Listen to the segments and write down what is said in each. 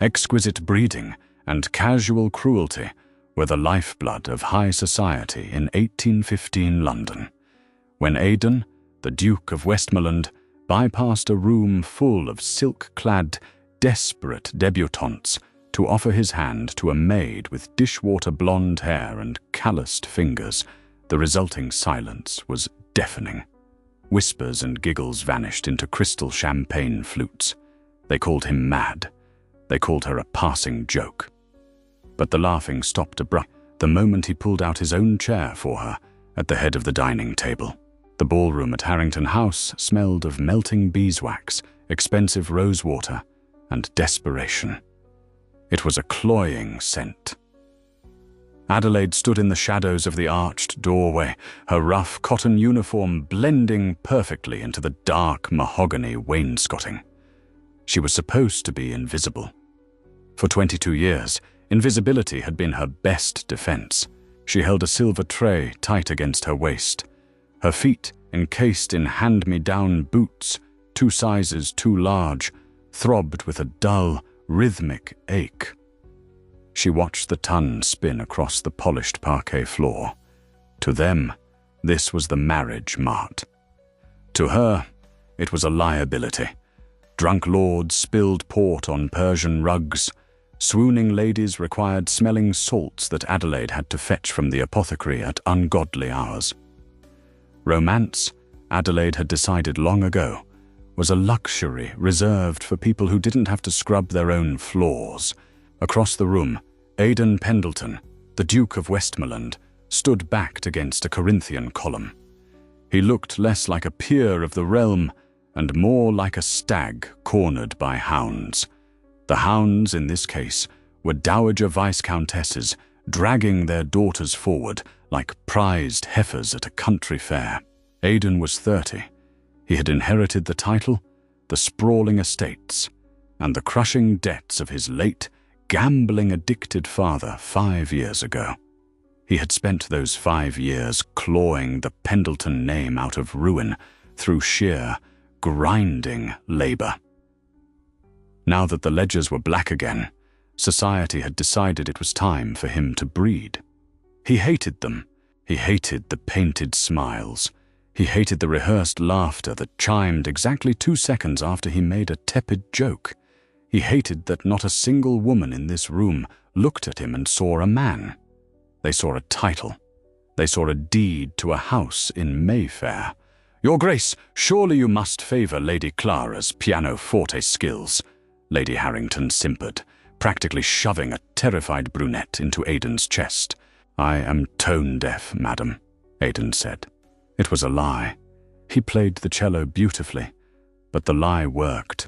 Exquisite breeding and casual cruelty were the lifeblood of high society in 1815 London, when Aidan, the Duke of Westmoreland, bypassed a room full of silk-clad, desperate debutantes to offer his hand to a maid with dishwater blonde hair and calloused fingers. The resulting silence was deafening. Whispers and giggles vanished into crystal champagne flutes. They called him mad. They called her a passing joke. But the laughing stopped abruptly the moment he pulled out his own chair for her at the head of the dining table. The ballroom at Harrington House smelled of melting beeswax, expensive rosewater, and desperation. It was a cloying scent. Adelaide stood in the shadows of the arched doorway, her rough cotton uniform blending perfectly into the dark mahogany wainscoting. She was supposed to be invisible. For 22 years, invisibility had been her best defense. She held a silver tray tight against her waist. Her feet, encased in hand-me-down boots, 2 sizes too large, throbbed with a dull, rhythmic ache. She watched the ton spin across the polished parquet floor. To them, this was the marriage mart. To her, it was a liability. Drunk lords spilled port on Persian rugs. Swooning ladies required smelling salts that Adelaide had to fetch from the apothecary at ungodly hours. Romance, Adelaide had decided long ago, was a luxury reserved for people who didn't have to scrub their own floors. Across the room, Aidan Pendleton, the Duke of Westmoreland, stood backed against a Corinthian column. He looked less like a peer of the realm and more like a stag cornered by hounds. The hounds, in this case, were dowager viscountesses dragging their daughters forward like prized heifers at a country fair. Aidan was 30. He had inherited the title, the sprawling estates, and the crushing debts of his late, gambling-addicted father 5 years ago. He had spent those 5 years clawing the Pendleton name out of ruin through sheer, grinding labor. Now that the ledgers were black again, society had decided it was time for him to breed. He hated them. He hated the painted smiles. He hated the rehearsed laughter that chimed exactly 2 seconds after he made a tepid joke. He hated that not a single woman in this room looked at him and saw a man. They saw a title. They saw a deed to a house in Mayfair. "Your Grace, surely you must favor Lady Clara's pianoforte skills," Lady Harrington simpered, practically shoving a terrified brunette into Aidan's chest. "I am tone-deaf, madam," Aidan said. It was a lie. He played the cello beautifully, but the lie worked.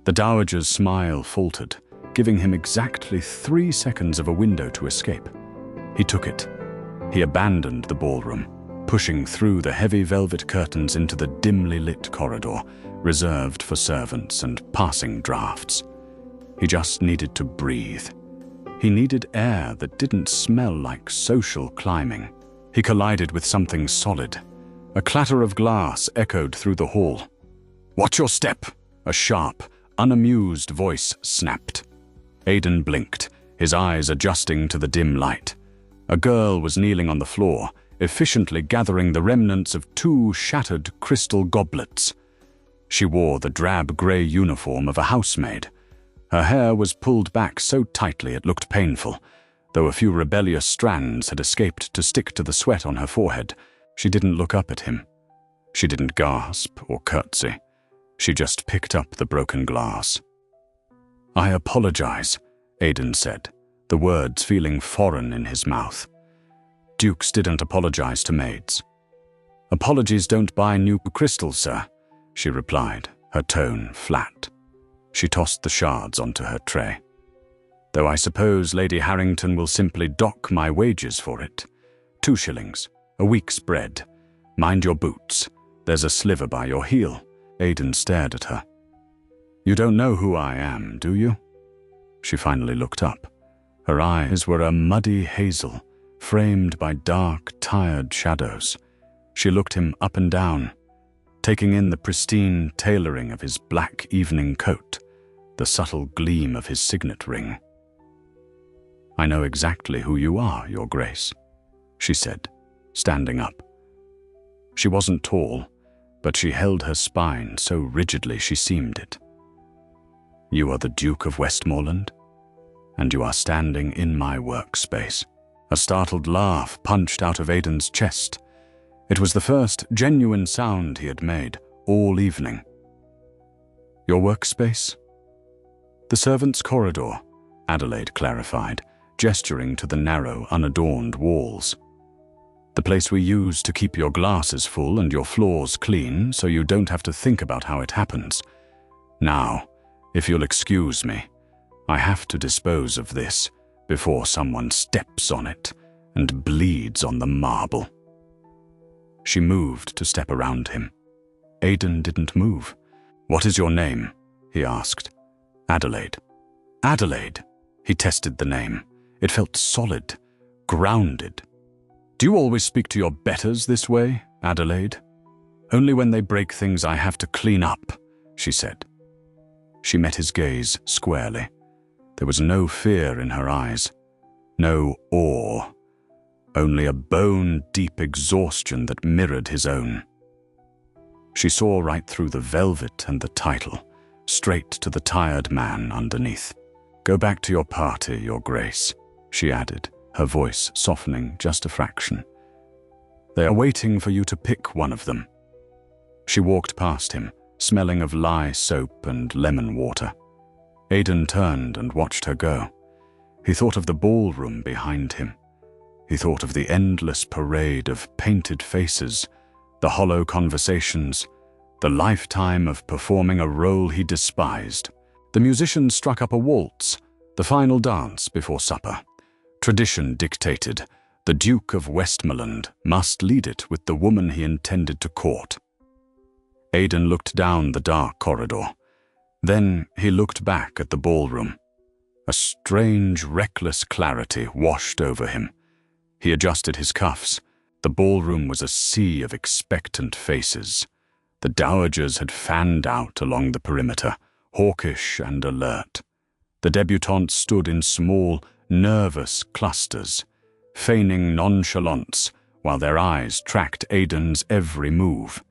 The dowager's smile faltered, giving him exactly 3 seconds of a window to escape. He took it. He abandoned the ballroom, pushing through the heavy velvet curtains into the dimly lit corridor, reserved for servants and passing drafts. He just needed to breathe. He needed air that didn't smell like social climbing. He collided with something solid. A clatter of glass echoed through the hall. "Watch your step!" a sharp, unamused voice snapped. Aidan blinked, his eyes adjusting to the dim light. A girl was kneeling on the floor, efficiently gathering the remnants of 2 shattered crystal goblets. She wore the drab grey uniform of a housemaid. Her hair was pulled back so tightly it looked painful. Though a few rebellious strands had escaped to stick to the sweat on her forehead, she didn't look up at him. She didn't gasp or curtsy. She just picked up the broken glass. "I apologize," Aidan said, the words feeling foreign in his mouth. Dukes didn't apologize to maids. "Apologies don't buy new crystals, sir," she replied, her tone flat. She tossed the shards onto her tray. "Though I suppose Lady Harrington will simply dock my wages for it. 2 shillings, a week's bread. Mind your boots. There's a sliver by your heel." Aidan stared at her. "You don't know who I am, do you?" She finally looked up. Her eyes were a muddy hazel, framed by dark, tired shadows. She looked him up and down, taking in the pristine tailoring of his black evening coat, the subtle gleam of his signet ring. "I know exactly who you are, Your Grace," she said, standing up. She wasn't tall, but she held her spine so rigidly she seemed it. "You are the Duke of Westmoreland, and you are standing in my workspace." A startled laugh punched out of Aidan's chest. It was the first genuine sound he had made all evening. "Your workspace?" "The servants' corridor," Adelaide clarified, gesturing to the narrow, unadorned walls. "The place we use to keep your glasses full and your floors clean so you don't have to think about how it happens. Now, if you'll excuse me, I have to dispose of this before someone steps on it and bleeds on the marble." She moved to step around him. Aidan didn't move. "What is your name?" he asked. "Adelaide." "Adelaide." He tested the name. It felt solid, grounded. "Do you always speak to your betters this way, Adelaide?" "Only when they break things I have to clean up," she said. She met his gaze squarely. There was no fear in her eyes, no awe, only a bone-deep exhaustion that mirrored his own. She saw right through the velvet and the title, straight to the tired man underneath. "Go back to your party, Your Grace," she added, her voice softening just a fraction. "They are waiting for you to pick one of them." She walked past him, smelling of lye soap and lemon water. Aidan turned and watched her go. He thought of the ballroom behind him. He thought of the endless parade of painted faces, the hollow conversations, the lifetime of performing a role he despised. The musicians struck up a waltz, the final dance before supper. Tradition dictated the Duke of Westmoreland must lead it with the woman he intended to court. Aidan looked down the dark corridor. Then he looked back at the ballroom. A strange, reckless clarity washed over him. He adjusted his cuffs. The ballroom was a sea of expectant faces. The dowagers had fanned out along the perimeter, hawkish and alert. The debutantes stood in small, nervous clusters, feigning nonchalance while their eyes tracked Aidan's every move.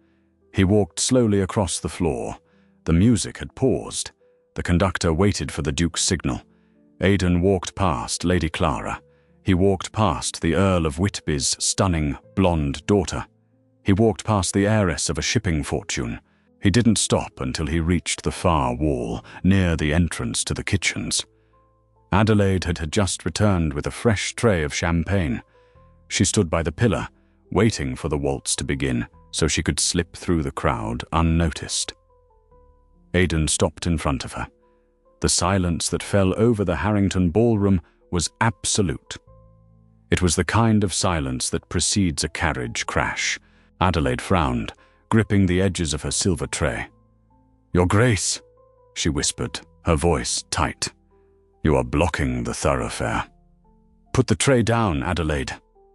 He walked slowly across the floor. The music had paused. The conductor waited for the Duke's signal. Aidan walked past Lady Clara. He walked past the Earl of Whitby's stunning, blonde daughter. He walked past the heiress of a shipping fortune. He didn't stop until he reached the far wall, near the entrance to the kitchens. Adelaide had just returned with a fresh tray of champagne. She stood by the pillar, waiting for the waltz to begin so she could slip through the crowd unnoticed. Aidan stopped in front of her. The silence that fell over the Harrington ballroom was absolute. It was the kind of silence that precedes a carriage crash. Adelaide frowned, gripping the edges of her silver tray. "Your Grace," she whispered, her voice tight. "You are blocking the thoroughfare." "Put the tray down, Adelaide,"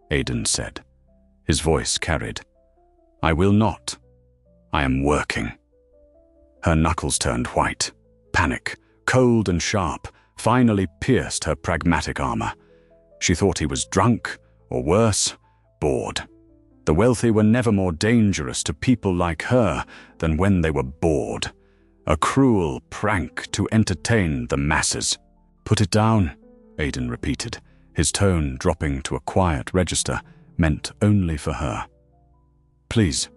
Aidan said. His voice carried. "I will not. I am working." Her knuckles turned white. Panic, cold and sharp, finally pierced her pragmatic armor. She thought he was drunk, or worse, bored. The wealthy were never more dangerous to people like her than when they were bored. A cruel prank to entertain the masses. "Put it down," Aidan repeated, his tone dropping to a quiet register meant only for her. "Please,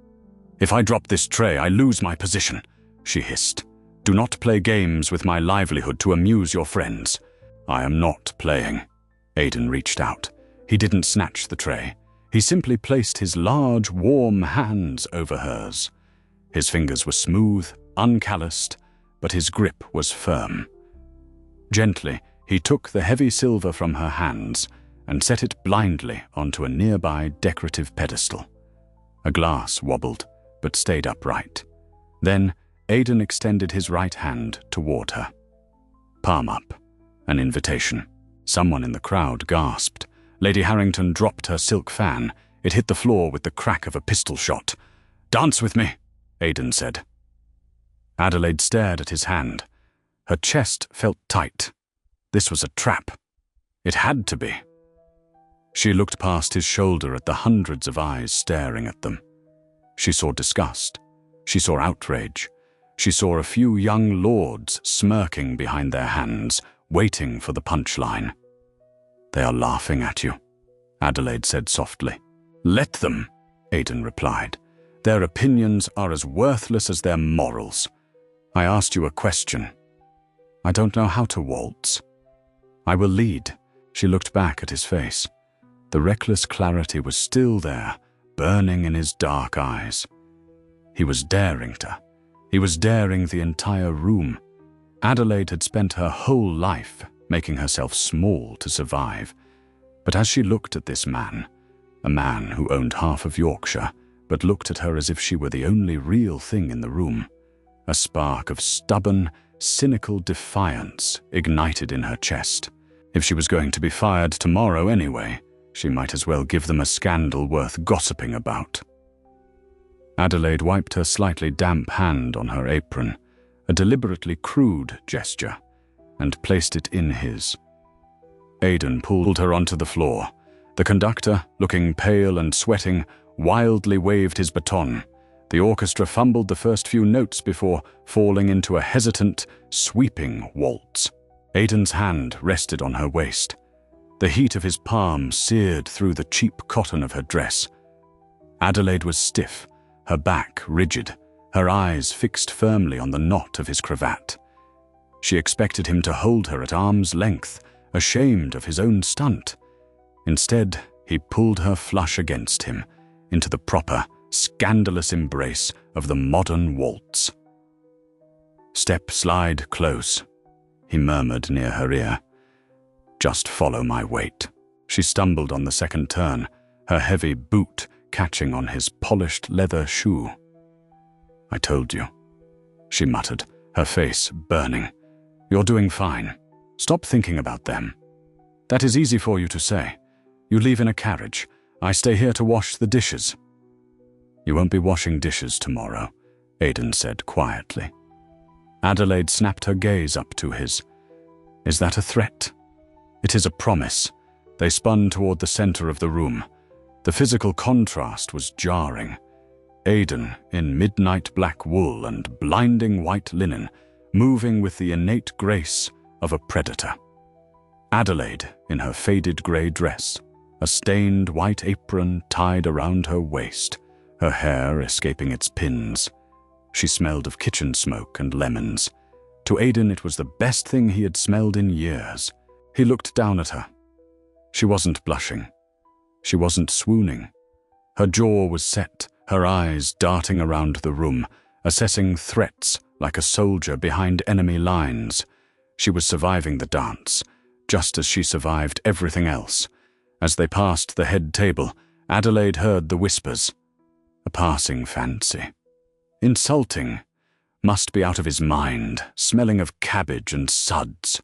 if I drop this tray, I lose my position," she hissed. "Do not play games with my livelihood to amuse your friends." "I am not playing." Aidan reached out. He didn't snatch the tray. He simply placed his large, warm hands over hers. His fingers were smooth, uncalloused, but his grip was firm. Gently, he took the heavy silver from her hands and set it blindly onto a nearby decorative pedestal. A glass wobbled, but stayed upright. Then, Aidan extended his right hand toward her. Palm up. An invitation. Someone in the crowd gasped. Lady Harrington dropped her silk fan. It hit the floor with the crack of a pistol shot. "Dance with me," Aidan said. Adelaide stared at his hand. Her chest felt tight. This was a trap. It had to be. She looked past his shoulder at the hundreds of eyes staring at them. She saw disgust. She saw outrage. She saw a few young lords smirking behind their hands, waiting for the punchline. "They are laughing at you," Adelaide said softly. "Let them," Aidan replied. "Their opinions are as worthless as their morals. I asked you a question. I don't know how to waltz. I will lead." She looked back at his face. The reckless clarity was still there, burning in his dark eyes. He was daring her. He was daring the entire room. Adelaide had spent her whole life making herself small to survive. But as she looked at this man, a man who owned half of Yorkshire, but looked at her as if she were the only real thing in the room, a spark of stubborn, cynical defiance ignited in her chest. If she was going to be fired tomorrow anyway, she might as well give them a scandal worth gossiping about. Adelaide wiped her slightly damp hand on her apron, a deliberately crude gesture, and placed it in his. Aidan pulled her onto the floor. The conductor, looking pale and sweating, wildly waved his baton. The orchestra fumbled the first few notes before falling into a hesitant, sweeping waltz. Aidan's hand rested on her waist. The heat of his palm seared through the cheap cotton of her dress. Adelaide was stiff, her back rigid, her eyes fixed firmly on the knot of his cravat. She expected him to hold her at arm's length, ashamed of his own stunt. Instead, he pulled her flush against him, into the proper, scandalous embrace of the modern waltz. "Step slide close," he murmured near her ear. "Just follow my weight." She stumbled on the second turn, her heavy boot catching on his polished leather shoe. "I told you," she muttered, her face burning. "You're doing fine. Stop thinking about them. That is easy for you to say. You leave in a carriage. I stay here to wash the dishes." "You won't be washing dishes tomorrow," Aidan said quietly. Adelaide snapped her gaze up to his. "Is that a threat?" "It is a promise." They spun toward the center of the room. The physical contrast was jarring. Aidan, in midnight black wool and blinding white linen, moving with the innate grace of a predator. Adelaide, in her faded grey dress, a stained white apron tied around her waist, her hair escaping its pins. She smelled of kitchen smoke and lemons. To Aidan, it was the best thing he had smelled in years. He looked down at her. She wasn't blushing. She wasn't swooning. Her jaw was set, her eyes darting around the room, assessing threats like a soldier behind enemy lines. She was surviving the dance, just as she survived everything else. As they passed the head table, Adelaide heard the whispers. A passing fancy. Insulting. Must be out of his mind, smelling of cabbage and suds.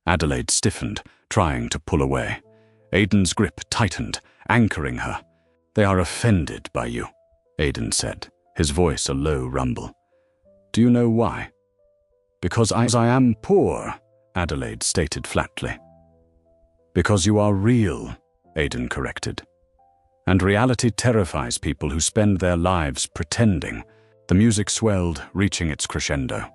Adelaide stiffened, trying to pull away. Aidan's grip tightened, anchoring her. "They are offended by you," Aidan said, his voice a low rumble. "Do you know why?" "Because I am poor," Adelaide stated flatly. "Because you are real," Aidan corrected. "And reality terrifies people who spend their lives pretending." The music swelled, reaching its crescendo.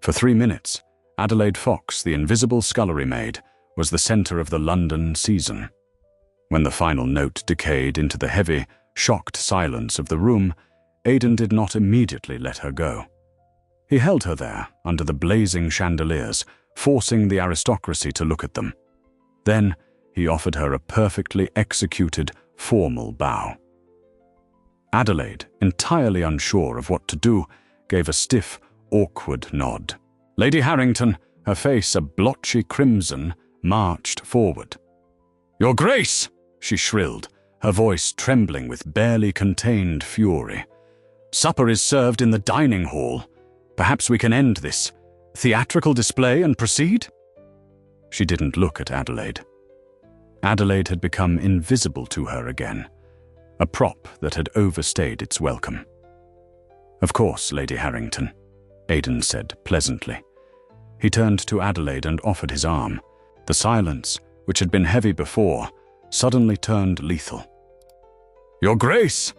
For 3 minutes, Adelaide Fox, the invisible scullery maid, was the center of the London season. When the final note decayed into the heavy, shocked silence of the room, Aidan did not immediately let her go. He held her there, under the blazing chandeliers, forcing the aristocracy to look at them. Then, he offered her a perfectly executed, formal bow. Adelaide, entirely unsure of what to do, gave a stiff, awkward nod. Lady Harrington, her face a blotchy crimson, marched forward. "Your Grace!" she shrilled, her voice trembling with barely contained fury. "Supper is served in the dining hall. Perhaps we can end this theatrical display and proceed?" She didn't look at Adelaide. Adelaide had become invisible to her again, a prop that had overstayed its welcome. "Of course, Lady Harrington," Aidan said pleasantly. He turned to Adelaide and offered his arm. The silence, which had been heavy before, suddenly turned lethal. "Your Grace!"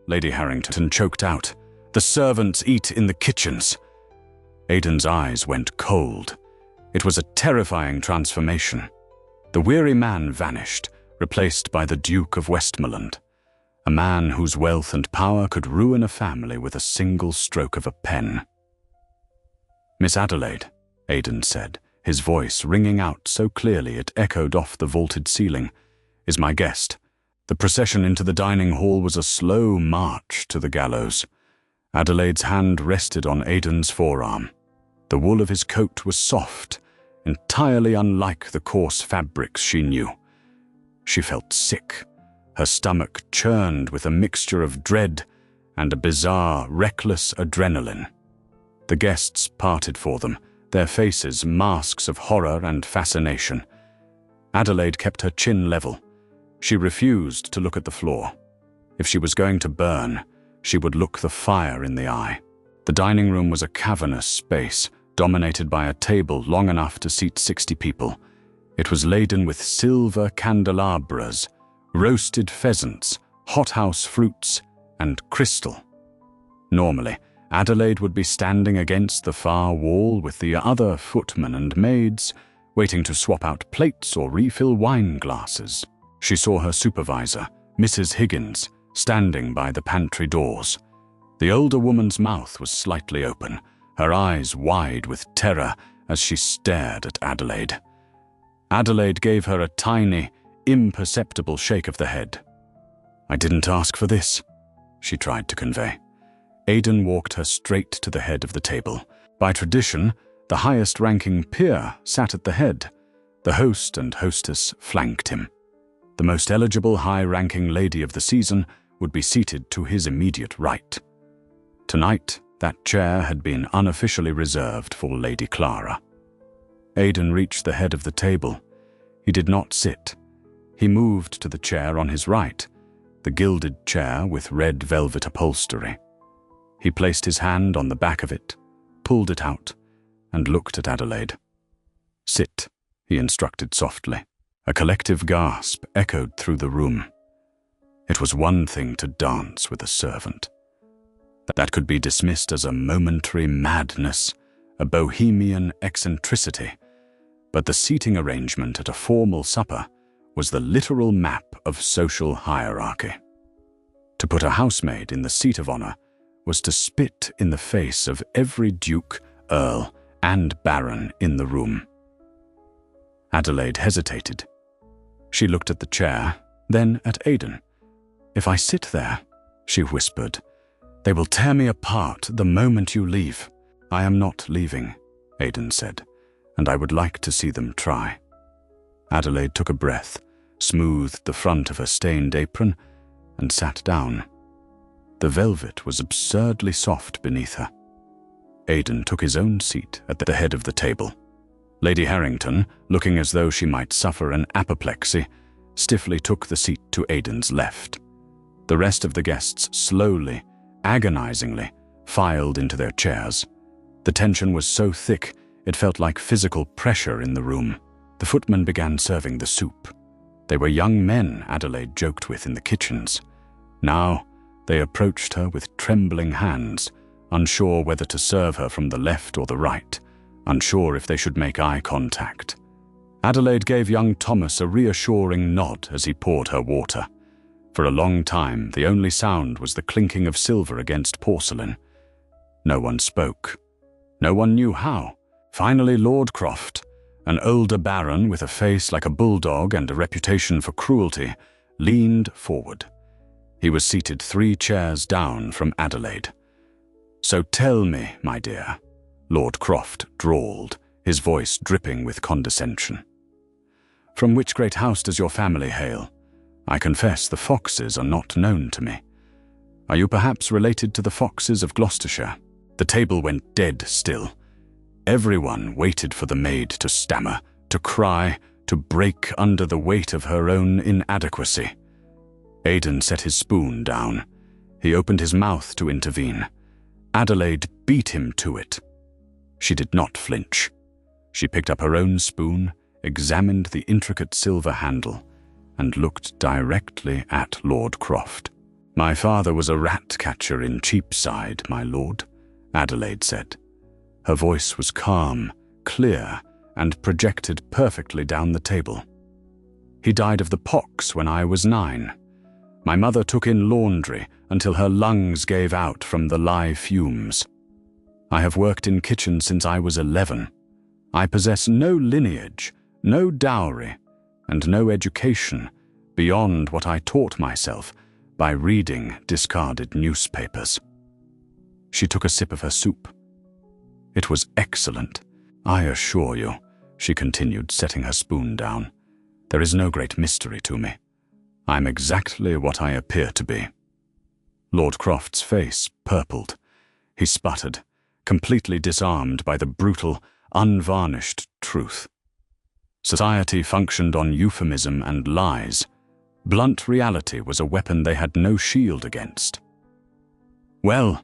Lady Harrington choked out. "The servants eat in the kitchens." Aidan's eyes went cold. It was a terrifying transformation. The weary man vanished, replaced by the Duke of Westmoreland, a man whose wealth and power could ruin a family with a single stroke of a pen. "Miss Adelaide," Aidan said, his voice ringing out so clearly it echoed off the vaulted ceiling, "is my guest." The procession into the dining hall was a slow march to the gallows. Adelaide's hand rested on Aidan's forearm. The wool of his coat was soft, entirely unlike the coarse fabrics she knew. She felt sick. Her stomach churned with a mixture of dread and a bizarre, reckless adrenaline. The guests parted for them, their faces masks of horror and fascination. Adelaide kept her chin level. She refused to look at the floor. If she was going to burn, she would look the fire in the eye. The dining room was a cavernous space, dominated by a table long enough to seat 60 people. It was laden with silver candelabras, roasted pheasants, hothouse fruits, and crystal. Normally, Adelaide would be standing against the far wall with the other footmen and maids, waiting to swap out plates or refill wine glasses. She saw her supervisor, Mrs. Higgins, standing by the pantry doors. The older woman's mouth was slightly open, her eyes wide with terror as she stared at Adelaide. Adelaide gave her a tiny, imperceptible shake of the head. "I didn't ask for this," she tried to convey. Aidan walked her straight to the head of the table. By tradition, the highest-ranking peer sat at the head. The host and hostess flanked him. The most eligible high-ranking lady of the season would be seated to his immediate right. Tonight, that chair had been unofficially reserved for Lady Clara. Aidan reached the head of the table. He did not sit. He moved to the chair on his right, the gilded chair with red velvet upholstery. He placed his hand on the back of it, pulled it out, and looked at Adelaide. "Sit," he instructed softly. A collective gasp echoed through the room. It was one thing to dance with a servant. That could be dismissed as a momentary madness, a bohemian eccentricity, but the seating arrangement at a formal supper was the literal map of social hierarchy. To put a housemaid in the seat of honor was to spit in the face of every duke, earl, and baron in the room. Adelaide hesitated. She looked at the chair, then at Aidan. "If I sit there," she whispered, "they will tear me apart the moment you leave." "I am not leaving," Aidan said, "and I would like to see them try." Adelaide took a breath, smoothed the front of her stained apron, and sat down. The velvet was absurdly soft beneath her. Aidan took his own seat at the head of the table. Lady Harrington, looking as though she might suffer an apoplexy, stiffly took the seat to Aidan's left. The rest of the guests slowly, agonizingly, filed into their chairs. The tension was so thick, it felt like physical pressure in the room. The footmen began serving the soup. They were young men Adelaide joked with in the kitchens. Now, they approached her with trembling hands, unsure whether to serve her from the left or the right, unsure if they should make eye contact. Adelaide gave young Thomas a reassuring nod as he poured her water. For a long time, the only sound was the clinking of silver against porcelain. No one spoke. No one knew how. Finally, Lord Croft, an older baron with a face like a bulldog and a reputation for cruelty, leaned forward. He was seated 3 chairs down from Adelaide. "So tell me, my dear," Lord Croft drawled, his voice dripping with condescension. "From which great house does your family hail? I confess the Foxes are not known to me. Are you perhaps related to the Foxes of Gloucestershire?" The table went dead still. Everyone waited for the maid to stammer, to cry, to break under the weight of her own inadequacy. Aidan set his spoon down. He opened his mouth to intervene. Adelaide beat him to it. She did not flinch. She picked up her own spoon, examined the intricate silver handle, and looked directly at Lord Croft. "My father was a rat-catcher in Cheapside, my lord," Adelaide said. Her voice was calm, clear, and projected perfectly down the table. "He died of the pox when I was 9. My mother took in laundry until her lungs gave out from the lye fumes. I have worked in kitchens since I was 11. I possess no lineage, no dowry, and no education beyond what I taught myself by reading discarded newspapers." She took a sip of her soup. "It was excellent, I assure you," she continued, setting her spoon down. "There is no great mystery to me. I am exactly what I appear to be." Lord Croft's face purpled. He sputtered, completely disarmed by the brutal, unvarnished truth. Society functioned on euphemism and lies. Blunt reality was a weapon they had no shield against. "Well,"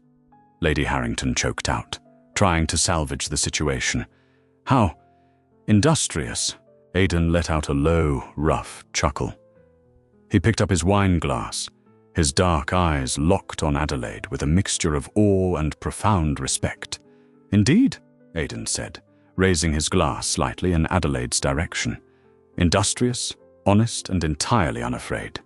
Lady Harrington choked out, trying to salvage the situation. "How industrious." Aidan let out a low, rough chuckle. He picked up his wine glass, his dark eyes locked on Adelaide with a mixture of awe and profound respect. "Indeed," Aidan said, raising his glass slightly in Adelaide's direction. "Industrious, honest, and entirely unafraid.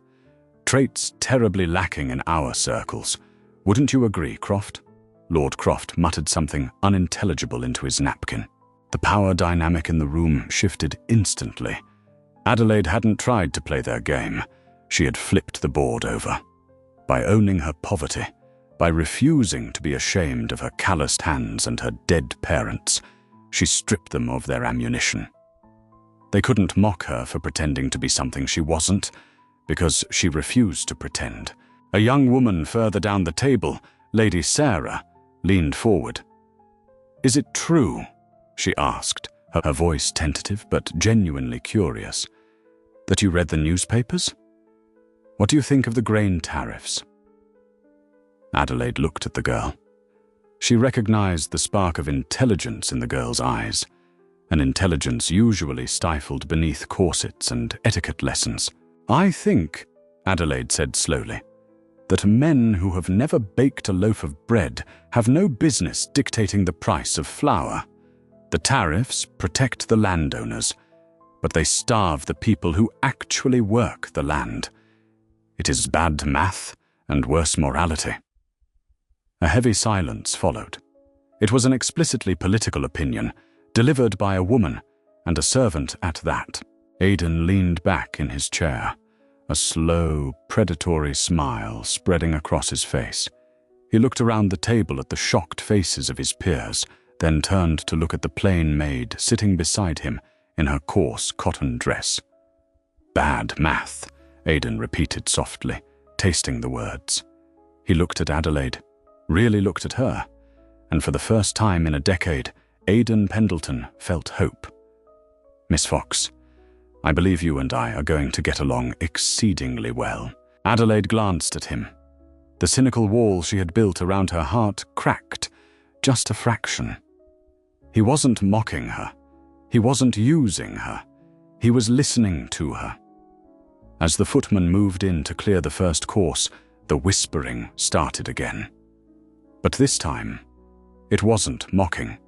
Traits terribly lacking in our circles. Wouldn't you agree, Croft?" Lord Croft muttered something unintelligible into his napkin. The power dynamic in the room shifted instantly. Adelaide hadn't tried to play their game. She had flipped the board over. By owning her poverty, by refusing to be ashamed of her calloused hands and her dead parents, she stripped them of their ammunition. They couldn't mock her for pretending to be something she wasn't, because she refused to pretend. A young woman further down the table, Lady Sarah, leaned forward. "Is it true?" she asked, her voice tentative but genuinely curious, "that you read the newspapers? What do you think of the grain tariffs?" Adelaide looked at the girl. She recognized the spark of intelligence in the girl's eyes, an intelligence usually stifled beneath corsets and etiquette lessons. "I think," Adelaide said slowly, "that men who have never baked a loaf of bread have no business dictating the price of flour. The tariffs protect the landowners, but they starve the people who actually work the land. It is bad math and worse morality." A heavy silence followed. It was an explicitly political opinion, delivered by a woman, and a servant at that. Aidan leaned back in his chair, a slow, predatory smile spreading across his face. He looked around the table at the shocked faces of his peers, then turned to look at the plain maid sitting beside him in her coarse cotton dress. "Bad math," Aidan repeated softly, tasting the words. He looked at Adelaide, really looked at her, and for the first time in a decade, Aidan Pendleton felt hope. "Miss Fox, I believe you and I are going to get along exceedingly well." Adelaide glanced at him. The cynical wall she had built around her heart cracked, just a fraction. He wasn't mocking her. He wasn't using her. He was listening to her. As the footman moved in to clear the first course, the whispering started again. But this time, it wasn't mocking.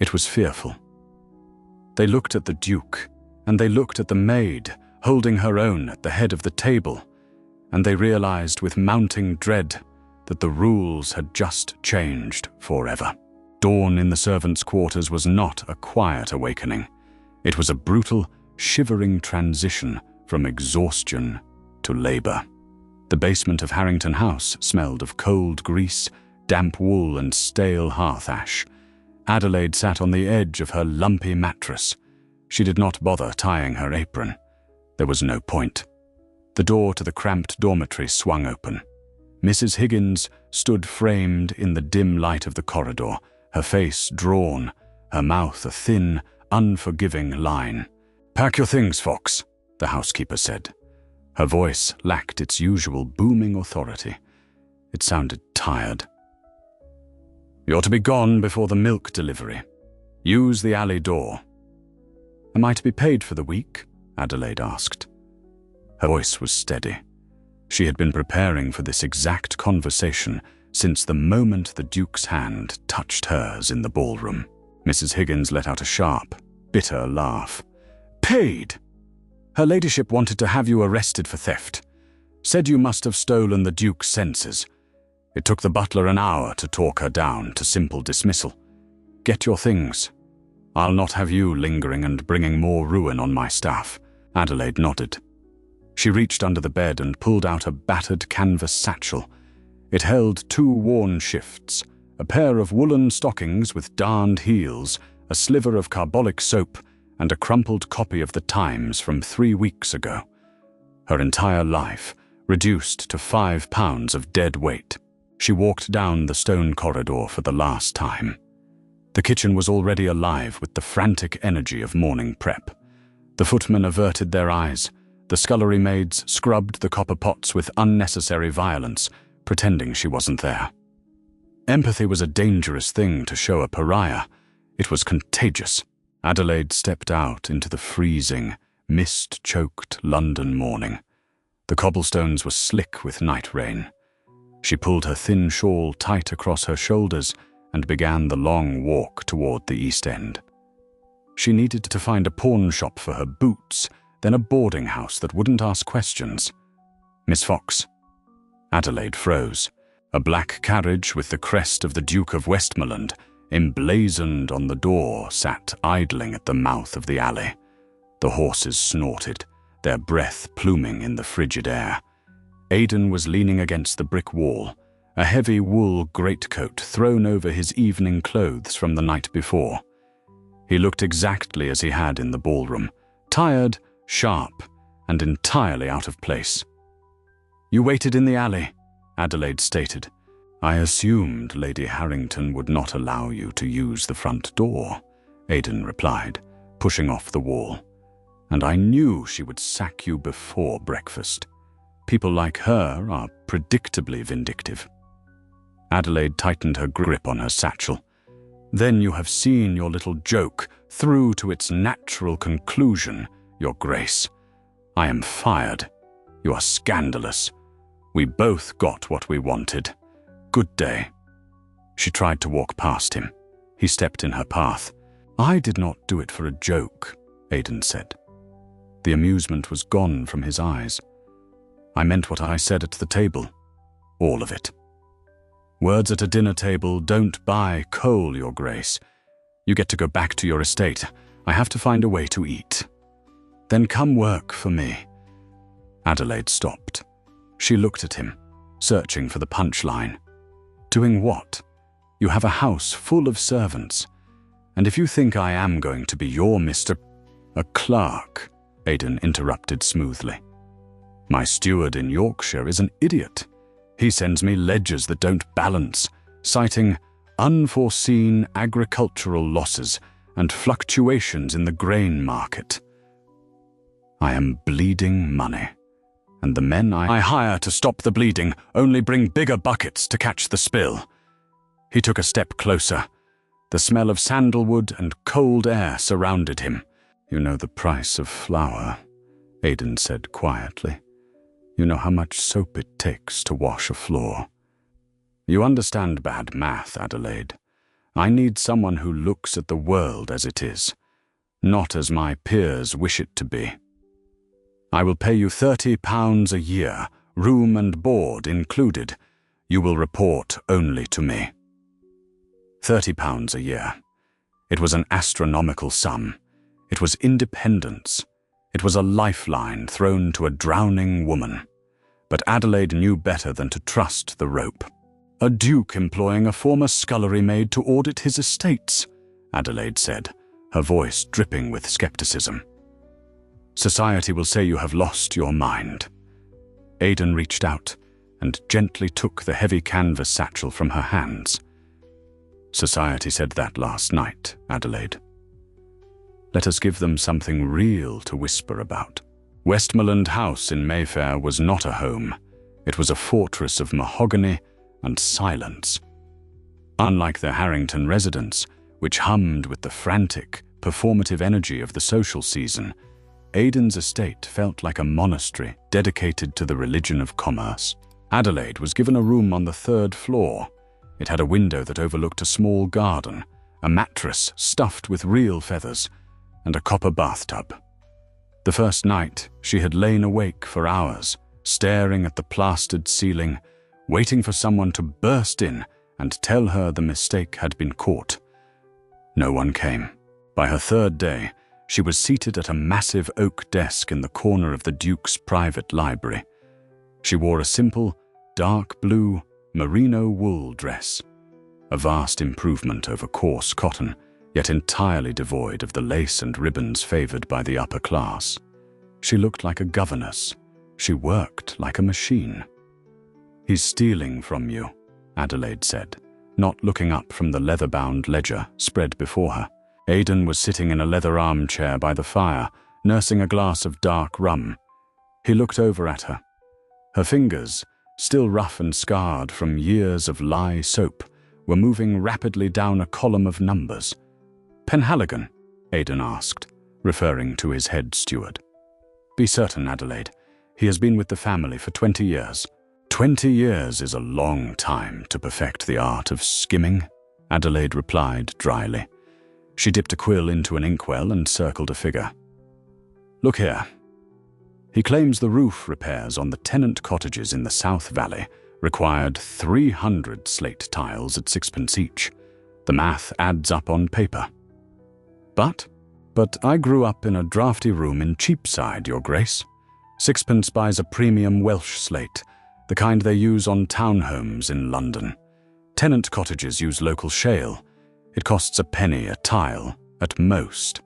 It was fearful. They looked at the Duke, and they looked at the maid, holding her own at the head of the table, and they realized with mounting dread that the rules had just changed forever. Dawn in the servants' quarters was not a quiet awakening. It was a brutal, shivering transition from exhaustion to labor. The basement of Harrington House smelled of cold grease, damp wool, and stale hearth ash. Adelaide sat on the edge of her lumpy mattress. She did not bother tying her apron. There was no point. The door to the cramped dormitory swung open. Mrs. Higgins stood framed in the dim light of the corridor, her face drawn, her mouth a thin, unforgiving line. "Pack your things, Fox," the housekeeper said. Her voice lacked its usual booming authority. It sounded tired. "You're to be gone before the milk delivery. Use the alley door. "Am I to be paid for the week?" Adelaide asked. Her voice was steady. She had been preparing for this exact conversation since the moment the Duke's hand touched hers in the ballroom. Mrs. Higgins let out a sharp, bitter laugh. "Paid? Her ladyship wanted to have you arrested for theft. Said you must have stolen the Duke's censers. It took the butler an hour to talk her down to simple dismissal. Get your things. I'll not have you lingering and bringing more ruin on my staff." Adelaide nodded. She reached under the bed and pulled out a battered canvas satchel. It held 2 worn shifts, a pair of woolen stockings with darned heels, a sliver of carbolic soap, and a crumpled copy of the Times from 3 weeks ago. Her entire life reduced to 5 pounds of dead weight. She walked down the stone corridor for the last time. The kitchen was already alive with the frantic energy of morning prep. The footmen averted their eyes. The scullery maids scrubbed the copper pots with unnecessary violence, pretending she wasn't there. Empathy was a dangerous thing to show a pariah. It was contagious. Adelaide stepped out into the freezing, mist-choked London morning. The cobblestones were slick with night rain. She pulled her thin shawl tight across her shoulders and began the long walk toward the East End. She needed to find a pawn shop for her boots, then a boarding house that wouldn't ask questions. "Miss Fox." Adelaide froze. A black carriage with the crest of the Duke of Westmoreland emblazoned on the door sat idling at the mouth of the alley. The horses snorted, their breath pluming in the frigid air. Aidan was leaning against the brick wall, a heavy wool greatcoat thrown over his evening clothes from the night before. He looked exactly as he had in the ballroom, tired, sharp, and entirely out of place. "You waited in the alley," Adelaide stated. "I assumed Lady Harrington would not allow you to use the front door," Aidan replied, pushing off the wall. "And I knew she would sack you before breakfast. People like her are predictably vindictive." Adelaide tightened her grip on her satchel. "Then you have seen your little joke through to its natural conclusion, Your Grace. I am fired. You are scandalous. We both got what we wanted. Good day." She tried to walk past him. He stepped in her path. "I did not do it for a joke," Aidan said. The amusement was gone from his eyes. "I meant what I said at the table. All of it. Words at a dinner table don't buy coal, Your Grace. You get to go back to your estate. I have to find a way to eat. Then come work for me." Adelaide stopped. She looked at him, searching for the punchline. "Doing what? You have a house full of servants. And if you think I am going to be your Mr. A clerk," Aidan interrupted smoothly. "My steward in Yorkshire is an idiot. He sends me ledgers that don't balance, citing unforeseen agricultural losses and fluctuations in the grain market. I am bleeding money, and the men I hire to stop the bleeding only bring bigger buckets to catch the spill." He took a step closer. The smell of sandalwood and cold air surrounded him. "You know the price of flour," Aidan said quietly. "You know how much soap it takes to wash a floor. You understand bad math, Adelaide. I need someone who looks at the world as it is, not as my peers wish it to be. I will pay you £30 a year, room and board included. You will report only to me." £30 a year. It was an astronomical sum. It was independence. It was a lifeline thrown to a drowning woman. But Adelaide knew better than to trust the rope. "A duke employing a former scullery maid to audit his estates," Adelaide said, her voice dripping with skepticism. "Society will say you have lost your mind." Aidan reached out and gently took the heavy canvas satchel from her hands. "Society said that last night, Adelaide. Let us give them something real to whisper about." Westmoreland House in Mayfair was not a home. It was a fortress of mahogany and silence. Unlike the Harrington residence, which hummed with the frantic, performative energy of the social season, Aidan's estate felt like a monastery dedicated to the religion of commerce. Adelaide was given a room on the 3rd floor. It had a window that overlooked a small garden, a mattress stuffed with real feathers, and a copper bathtub. The first night, she had lain awake for hours, staring at the plastered ceiling, waiting for someone to burst in and tell her the mistake had been caught. No one came. By her 3rd day, she was seated at a massive oak desk in the corner of the Duke's private library. She wore a simple, dark blue, merino wool dress, a vast improvement over coarse cotton, yet entirely devoid of the lace and ribbons favored by the upper class. She looked like a governess. She worked like a machine. "He's stealing from you," Adelaide said, not looking up from the leather-bound ledger spread before her. Aidan was sitting in a leather armchair by the fire, nursing a glass of dark rum. He looked over at her. Her fingers, still rough and scarred from years of lye soap, were moving rapidly down a column of numbers. "Penhaligon?" Aidan asked, referring to his head steward. "Be certain, Adelaide. He has been with the family for 20 years. 20 years is a long time to perfect the art of skimming," Adelaide replied dryly. She dipped a quill into an inkwell and circled a figure. "Look here. He claims the roof repairs on the tenant cottages in the South Valley required 300 slate tiles at 6p each. The math adds up on paper. But I grew up in a drafty room in Cheapside, Your Grace. 6p buys a premium Welsh slate, the kind they use on townhomes in London. Tenant cottages use local shale. It costs a penny a tile, at most.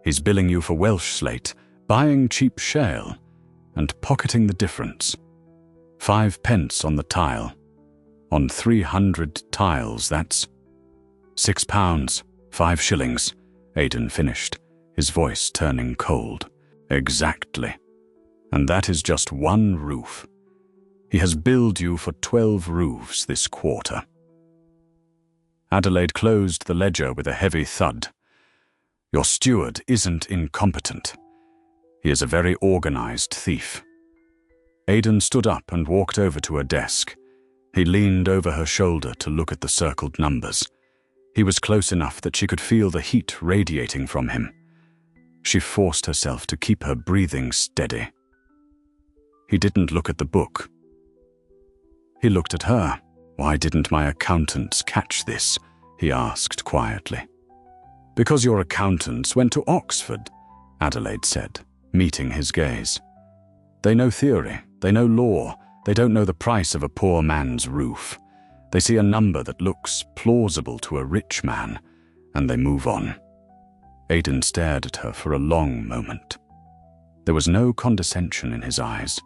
He's billing you for Welsh slate, buying cheap shale, and pocketing the difference. 5p on the tile. On 300 tiles, that's £6, 5 shillings, Aidan finished, his voice turning cold. Exactly. And that is just one roof. He has billed you for 12 roofs this quarter. Adelaide closed the ledger with a heavy thud. Your steward isn't incompetent. He is a very organized thief. Aidan stood up and walked over to her desk. He leaned over her shoulder to look at the circled numbers. He was close enough that she could feel the heat radiating from him. She forced herself to keep her breathing steady. He didn't look at the book. He looked at her. Why didn't my accountants catch this? He asked quietly. Because your accountants went to Oxford, Adelaide said, meeting his gaze. They know theory, they know law, they don't know the price of a poor man's roof. They see a number that looks plausible to a rich man, and they move on. Aidan stared at her for a long moment. There was no condescension in his eyes,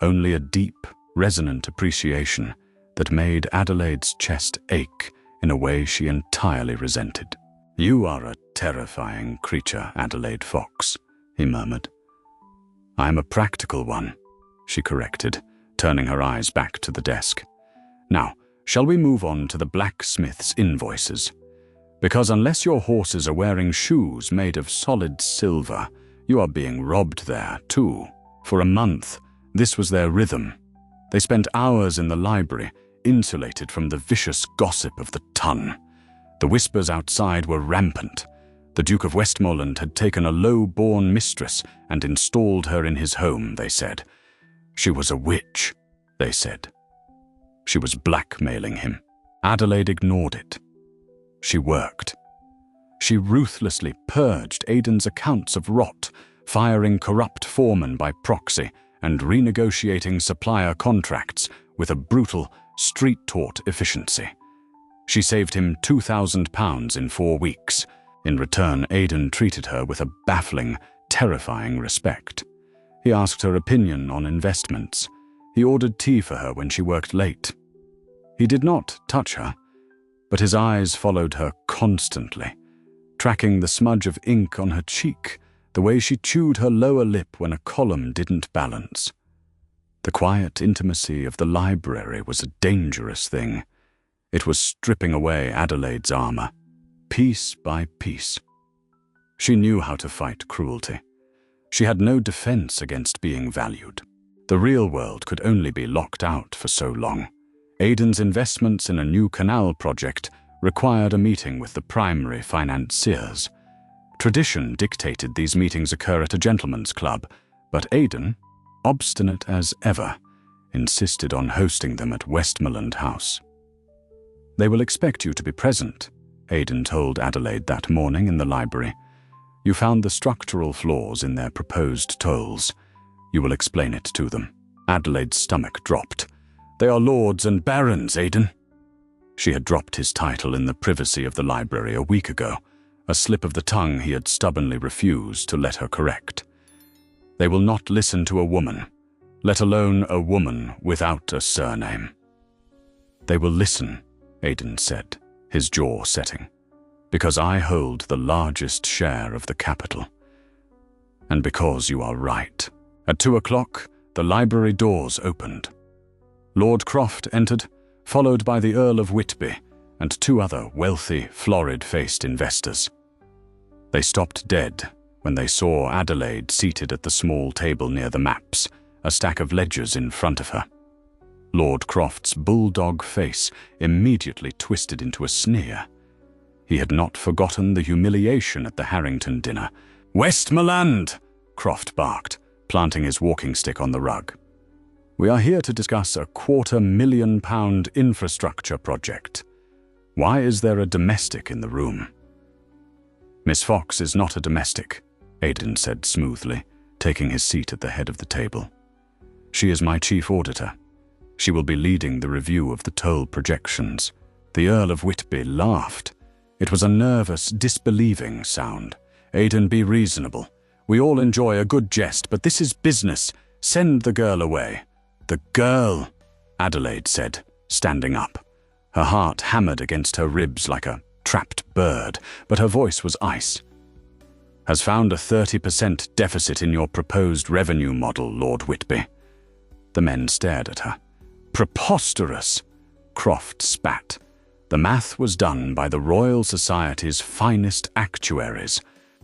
only a deep, resonant appreciation that made Adelaide's chest ache in a way she entirely resented. You are a terrifying creature, Adelaide Fox, he murmured. I am a practical one, she corrected, turning her eyes back to the desk. Now, shall we move on to the blacksmith's invoices? Because unless your horses are wearing shoes made of solid silver, you are being robbed there, too. For a month, this was their rhythm. They spent hours in the library, insulated from the vicious gossip of the ton. The whispers outside were rampant. The Duke of Westmoreland had taken a low-born mistress and installed her in his home, they said. She was a witch, they said. She was blackmailing him. Adelaide ignored it. She worked. She ruthlessly purged Aidan's accounts of rot, firing corrupt foremen by proxy and renegotiating supplier contracts with a brutal, street-taught efficiency. She saved him £2,000 in 4 weeks. In return, Aidan treated her with a baffling, terrifying respect. He asked her opinion on investments. He ordered tea for her when she worked late. He did not touch her, but his eyes followed her constantly, tracking the smudge of ink on her cheek, the way she chewed her lower lip when a column didn't balance. The quiet intimacy of the library was a dangerous thing. It was stripping away Adelaide's armor, piece by piece. She knew how to fight cruelty. She had no defense against being valued. The real world could only be locked out for so long. Aidan's investments in a new canal project required a meeting with the primary financiers. Tradition dictated these meetings occur at a gentleman's club, but Aidan, obstinate as ever, insisted on hosting them at Westmoreland House. "They will expect you to be present," Aidan told Adelaide that morning in the library. "You found the structural flaws in their proposed tolls. You will explain it to them." Adelaide's stomach dropped. "They are lords and barons, Aidan." She had dropped his title in the privacy of the library a week ago, a slip of the tongue he had stubbornly refused to let her correct. "They will not listen to a woman, let alone a woman without a surname." "They will listen," Aidan said, his jaw setting, "because I hold the largest share of the capital. And because you are right." At 2 o'clock, the library doors opened. Lord Croft entered, followed by the Earl of Whitby and 2 other wealthy, florid-faced investors. They stopped dead when they saw Adelaide seated at the small table near the maps, a stack of ledgers in front of her. Lord Croft's bulldog face immediately twisted into a sneer. He had not forgotten the humiliation at the Harrington dinner. "Westmoreland!" Croft barked, planting his walking stick on the rug. "We are here to discuss a £250,000 infrastructure project. Why is there a domestic in the room?" "Miss Fox is not a domestic," Aidan said smoothly, taking his seat at the head of the table. "She is my chief auditor. She will be leading the review of the toll projections." The Earl of Whitby laughed. It was a nervous, disbelieving sound. "Aidan, be reasonable. We all enjoy a good jest, but this is business. Send the girl away." "The girl," Adelaide said, standing up. Her heart hammered against her ribs like a trapped bird, but her voice was ice. "Has found a 30% deficit in your proposed revenue model, Lord Whitby." The men stared at her. "Preposterous!" Croft spat. The math was done by the Royal Society's finest actuaries.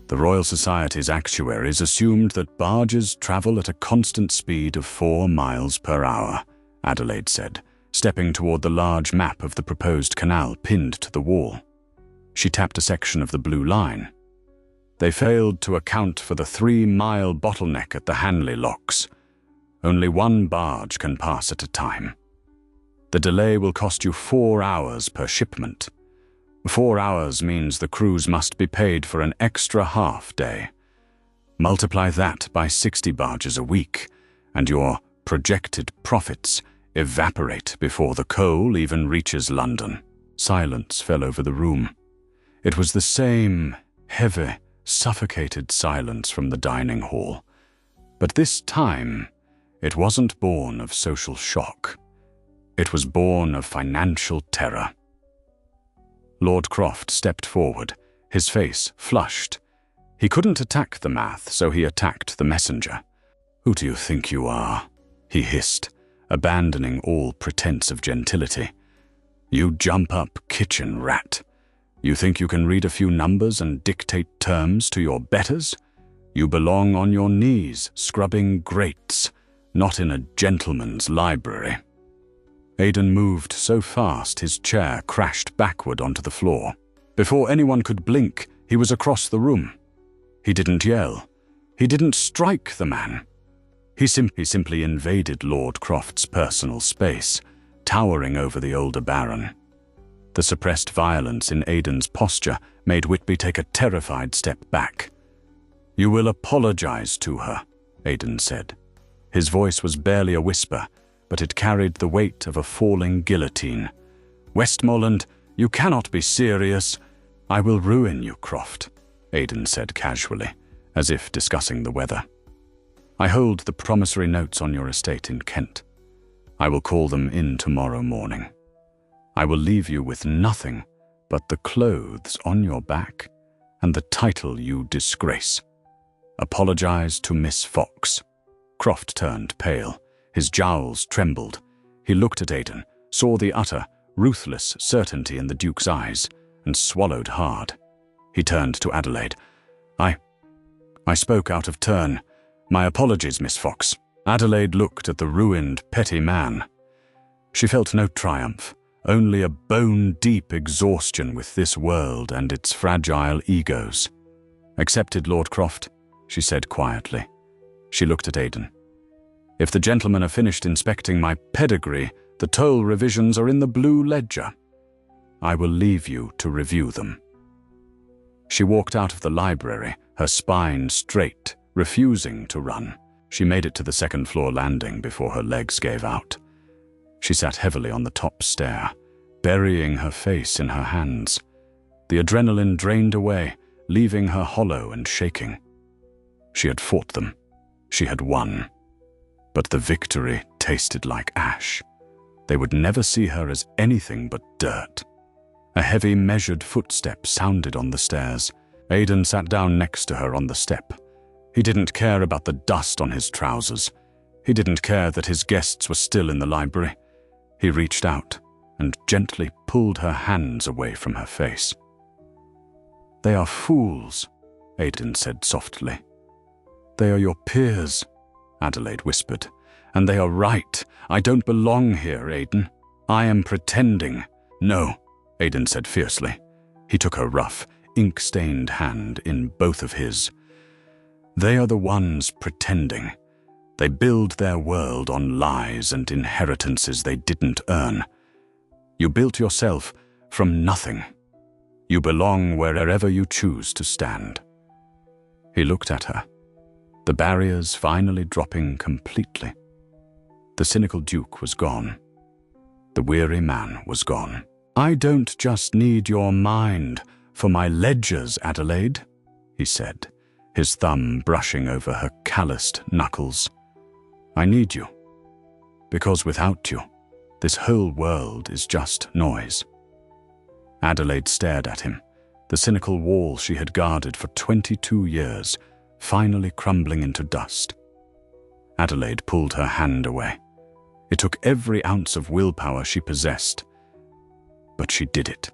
The Royal Society's actuaries assumed that barges travel at a constant speed of 4 miles per hour, Adelaide said, stepping toward the large map of the proposed canal pinned to the wall. She tapped a section of the blue line. "They failed to account for the 3-mile bottleneck at the Hanley locks. Only 1 barge can pass at a time. The delay will cost you 4 hours per shipment. 4 hours means the crews must be paid for an extra half day. Multiply that by 60 barges a week, and your projected profits evaporate before the coal even reaches London." Silence fell over the room. It was the same heavy, suffocated silence from the dining hall. But this time, it wasn't born of social shock. It was born of financial terror. Lord Croft stepped forward, his face flushed. He couldn't attack the math, so he attacked the messenger. "Who do you think you are?" he hissed, abandoning all pretense of gentility. "You jump-up kitchen rat. You think you can read a few numbers and dictate terms to your betters? You belong on your knees, scrubbing grates, not in a gentleman's library." Aidan moved so fast his chair crashed backward onto the floor. Before anyone could blink, he was across the room. He didn't yell. He didn't strike the man. He simply invaded Lord Croft's personal space, towering over the older baron. The suppressed violence in Aidan's posture made Whitby take a terrified step back. "You will apologize to her," Aidan said. His voice was barely a whisper, but it carried the weight of a falling guillotine. "Westmoreland, you cannot be serious." "I will ruin you, Croft," Aidan said casually, as if discussing the weather. "I hold the promissory notes on your estate in Kent. I will call them in tomorrow morning. I will leave you with nothing but the clothes on your back and the title you disgrace. Apologize to Miss Fox." Croft turned pale. His jowls trembled. He looked at Aidan, saw the utter, ruthless certainty in the Duke's eyes, and swallowed hard. He turned to Adelaide. I spoke out of turn. My apologies, Miss Fox. Adelaide looked at the ruined, petty man. She felt no triumph, only a bone-deep exhaustion with this world and its fragile egos. "Accepted, Lord Croft," she said quietly. She looked at Aidan. "If the gentlemen have finished inspecting my pedigree, the toll revisions are in the blue ledger. I will leave you to review them." She walked out of the library, her spine straight, refusing to run. She made it to the second-floor landing before her legs gave out. She sat heavily on the top stair, burying her face in her hands. The adrenaline drained away, leaving her hollow and shaking. She had fought them. She had won. But the victory tasted like ash. They would never see her as anything but dirt. A heavy, measured footstep sounded on the stairs. Aidan sat down next to her on the step. He didn't care about the dust on his trousers. He didn't care that his guests were still in the library. He reached out and gently pulled her hands away from her face. "They are fools," Aidan said softly. "They are your peers," Adelaide whispered. "And they are right. I don't belong here, Aidan. I am pretending." "No," Aidan said fiercely. He took her rough, ink-stained hand in both of his. "They are the ones pretending. They build their world on lies and inheritances they didn't earn. You built yourself from nothing. You belong wherever you choose to stand." He looked at her, the barriers finally dropping completely. The cynical Duke was gone. The weary man was gone. "I don't just need your mind for my ledgers, Adelaide," he said, his thumb brushing over her calloused knuckles. "I need you, because without you, this whole world is just noise." Adelaide stared at him, the cynical wall she had guarded for 22 years, finally crumbling into dust. Adelaide pulled her hand away. It took every ounce of willpower she possessed, but she did it.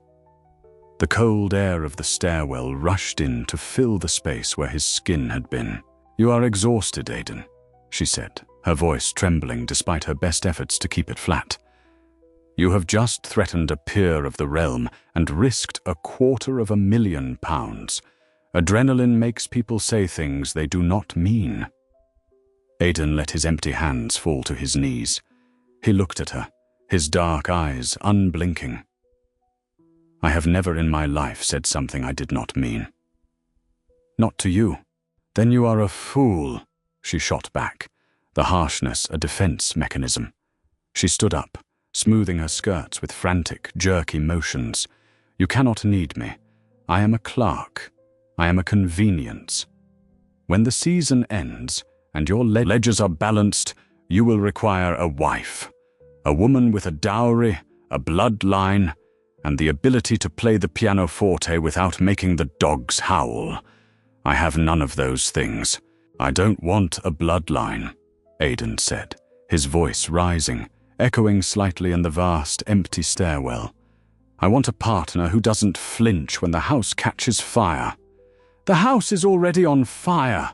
The cold air of the stairwell rushed in to fill the space where his skin had been. "You are exhausted, Aidan," she said, her voice trembling despite her best efforts to keep it flat. "You have just threatened a peer of the realm and risked £250,000. Adrenaline makes people say things they do not mean." Aidan let his empty hands fall to his knees. He looked at her, his dark eyes unblinking. "I have never in my life said something I did not mean." "Not to you. Then you are a fool," she shot back, the harshness a defense mechanism. She stood up, smoothing her skirts with frantic, jerky motions. "You cannot need me. I am a clerk. I am a convenience. When the season ends and your ledgers are balanced, you will require a wife, a woman with a dowry, a bloodline, and the ability to play the pianoforte without making the dogs howl. I have none of those things. I don't want a bloodline," Aidan said, his voice rising, echoing slightly in the vast, empty stairwell. "I want a partner who doesn't flinch when the house catches fire." "The house is already on fire,"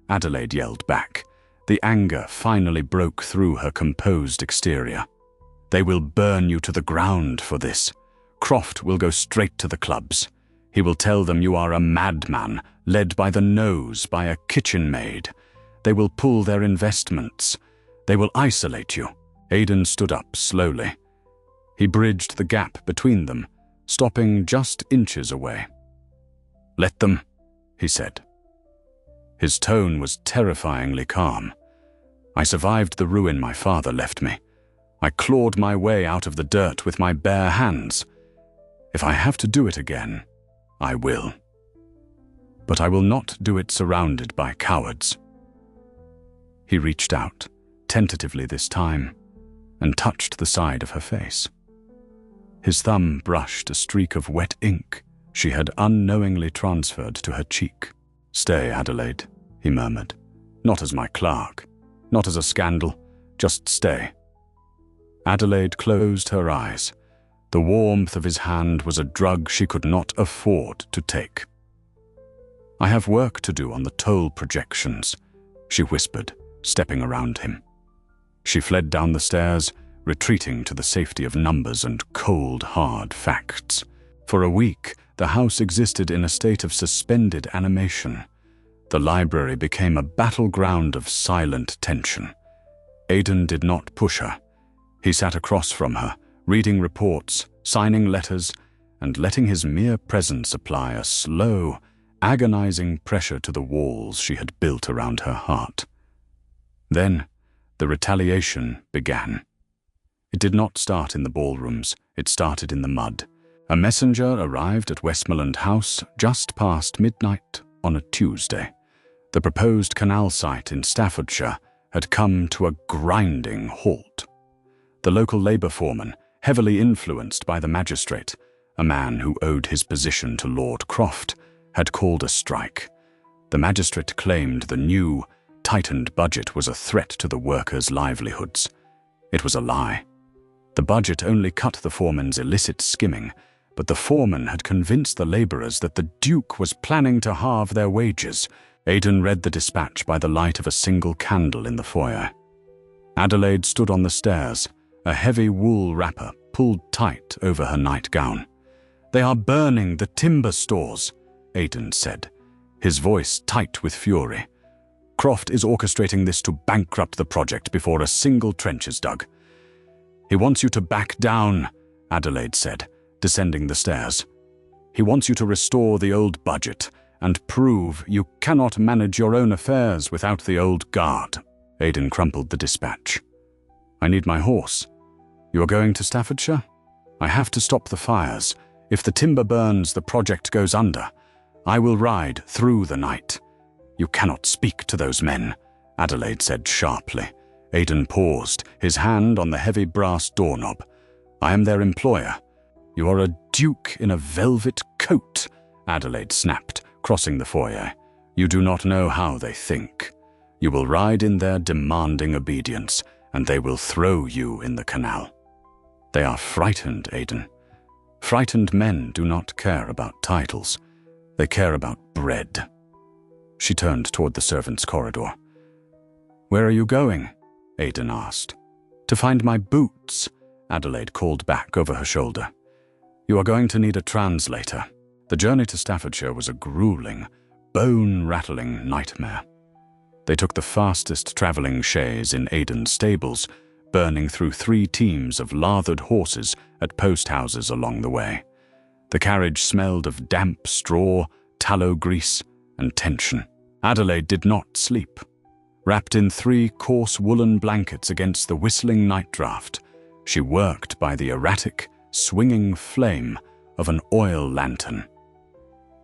Adelaide yelled back. The anger finally broke through her composed exterior. "They will burn you to the ground for this. Croft will go straight to the clubs. He will tell them you are a madman, led by the nose by a kitchen maid. They will pull their investments. They will isolate you." Aidan stood up slowly. He bridged the gap between them, stopping just inches away. "Let them," he said. His tone was terrifyingly calm. "I survived the ruin my father left me. I clawed my way out of the dirt with my bare hands. If I have to do it again, I will. But I will not do it surrounded by cowards." He reached out, tentatively this time, and touched the side of her face. His thumb brushed a streak of wet ink she had unknowingly transferred to her cheek. "Stay, Adelaide," he murmured. "Not as my clerk, not as a scandal, just stay." Adelaide closed her eyes. The warmth of his hand was a drug she could not afford to take. I have work to do on the toll projections, she whispered, stepping around him. She fled down the stairs, retreating to the safety of numbers and cold, hard facts. For a week, the house existed in a state of suspended animation. The library became a battleground of silent tension. Aidan did not push her. He sat across from her, reading reports, signing letters, and letting his mere presence apply a slow, agonizing pressure to the walls she had built around her heart. Then, the retaliation began. It did not start in the ballrooms, it started in the mud. A messenger arrived at Westmoreland House just past midnight on a Tuesday. The proposed canal site in Staffordshire had come to a grinding halt. The local Labour foreman, heavily influenced by the magistrate, a man who owed his position to Lord Croft, had called a strike. The magistrate claimed the new, tightened budget was a threat to the workers' livelihoods. It was a lie. The budget only cut the foreman's illicit skimming, but the foreman had convinced the labourers that the Duke was planning to halve their wages. Aidan read the dispatch by the light of a single candle in the foyer. Adelaide stood on the stairs, a heavy wool wrapper pulled tight over her nightgown. "They are burning the timber stores," Aidan said, his voice tight with fury. "Croft is orchestrating this to bankrupt the project before a single trench is dug." "He wants you to back down," Adelaide said, descending the stairs. "He wants you to restore the old budget and prove you cannot manage your own affairs without the old guard." Aidan crumpled the dispatch. "I need my horse. You are going to Staffordshire? I have to stop the fires. If the timber burns, the project goes under. I will ride through the night." "You cannot speak to those men," Adelaide said sharply. Aidan paused, his hand on the heavy brass doorknob. "I am their employer." "You are a duke in a velvet coat," Adelaide snapped, crossing the foyer. "You do not know how they think. You will ride in their demanding obedience, and they will throw you in the canal." "They are frightened, Aidan. Frightened men do not care about titles. They care about bread." She turned toward the servants' corridor. "Where are you going?" Aidan asked. "To find my boots," Adelaide called back over her shoulder. "You are going to need a translator." The journey to Staffordshire was a grueling, bone-rattling nightmare. They took the fastest travelling chaise in Aidan's stables, burning through 3 teams of lathered horses at post houses along the way. The carriage smelled of damp straw, tallow grease, and tension. Adelaide did not sleep. Wrapped in 3 coarse woolen blankets against the whistling night draught, she worked by the erratic, swinging flame of an oil lantern.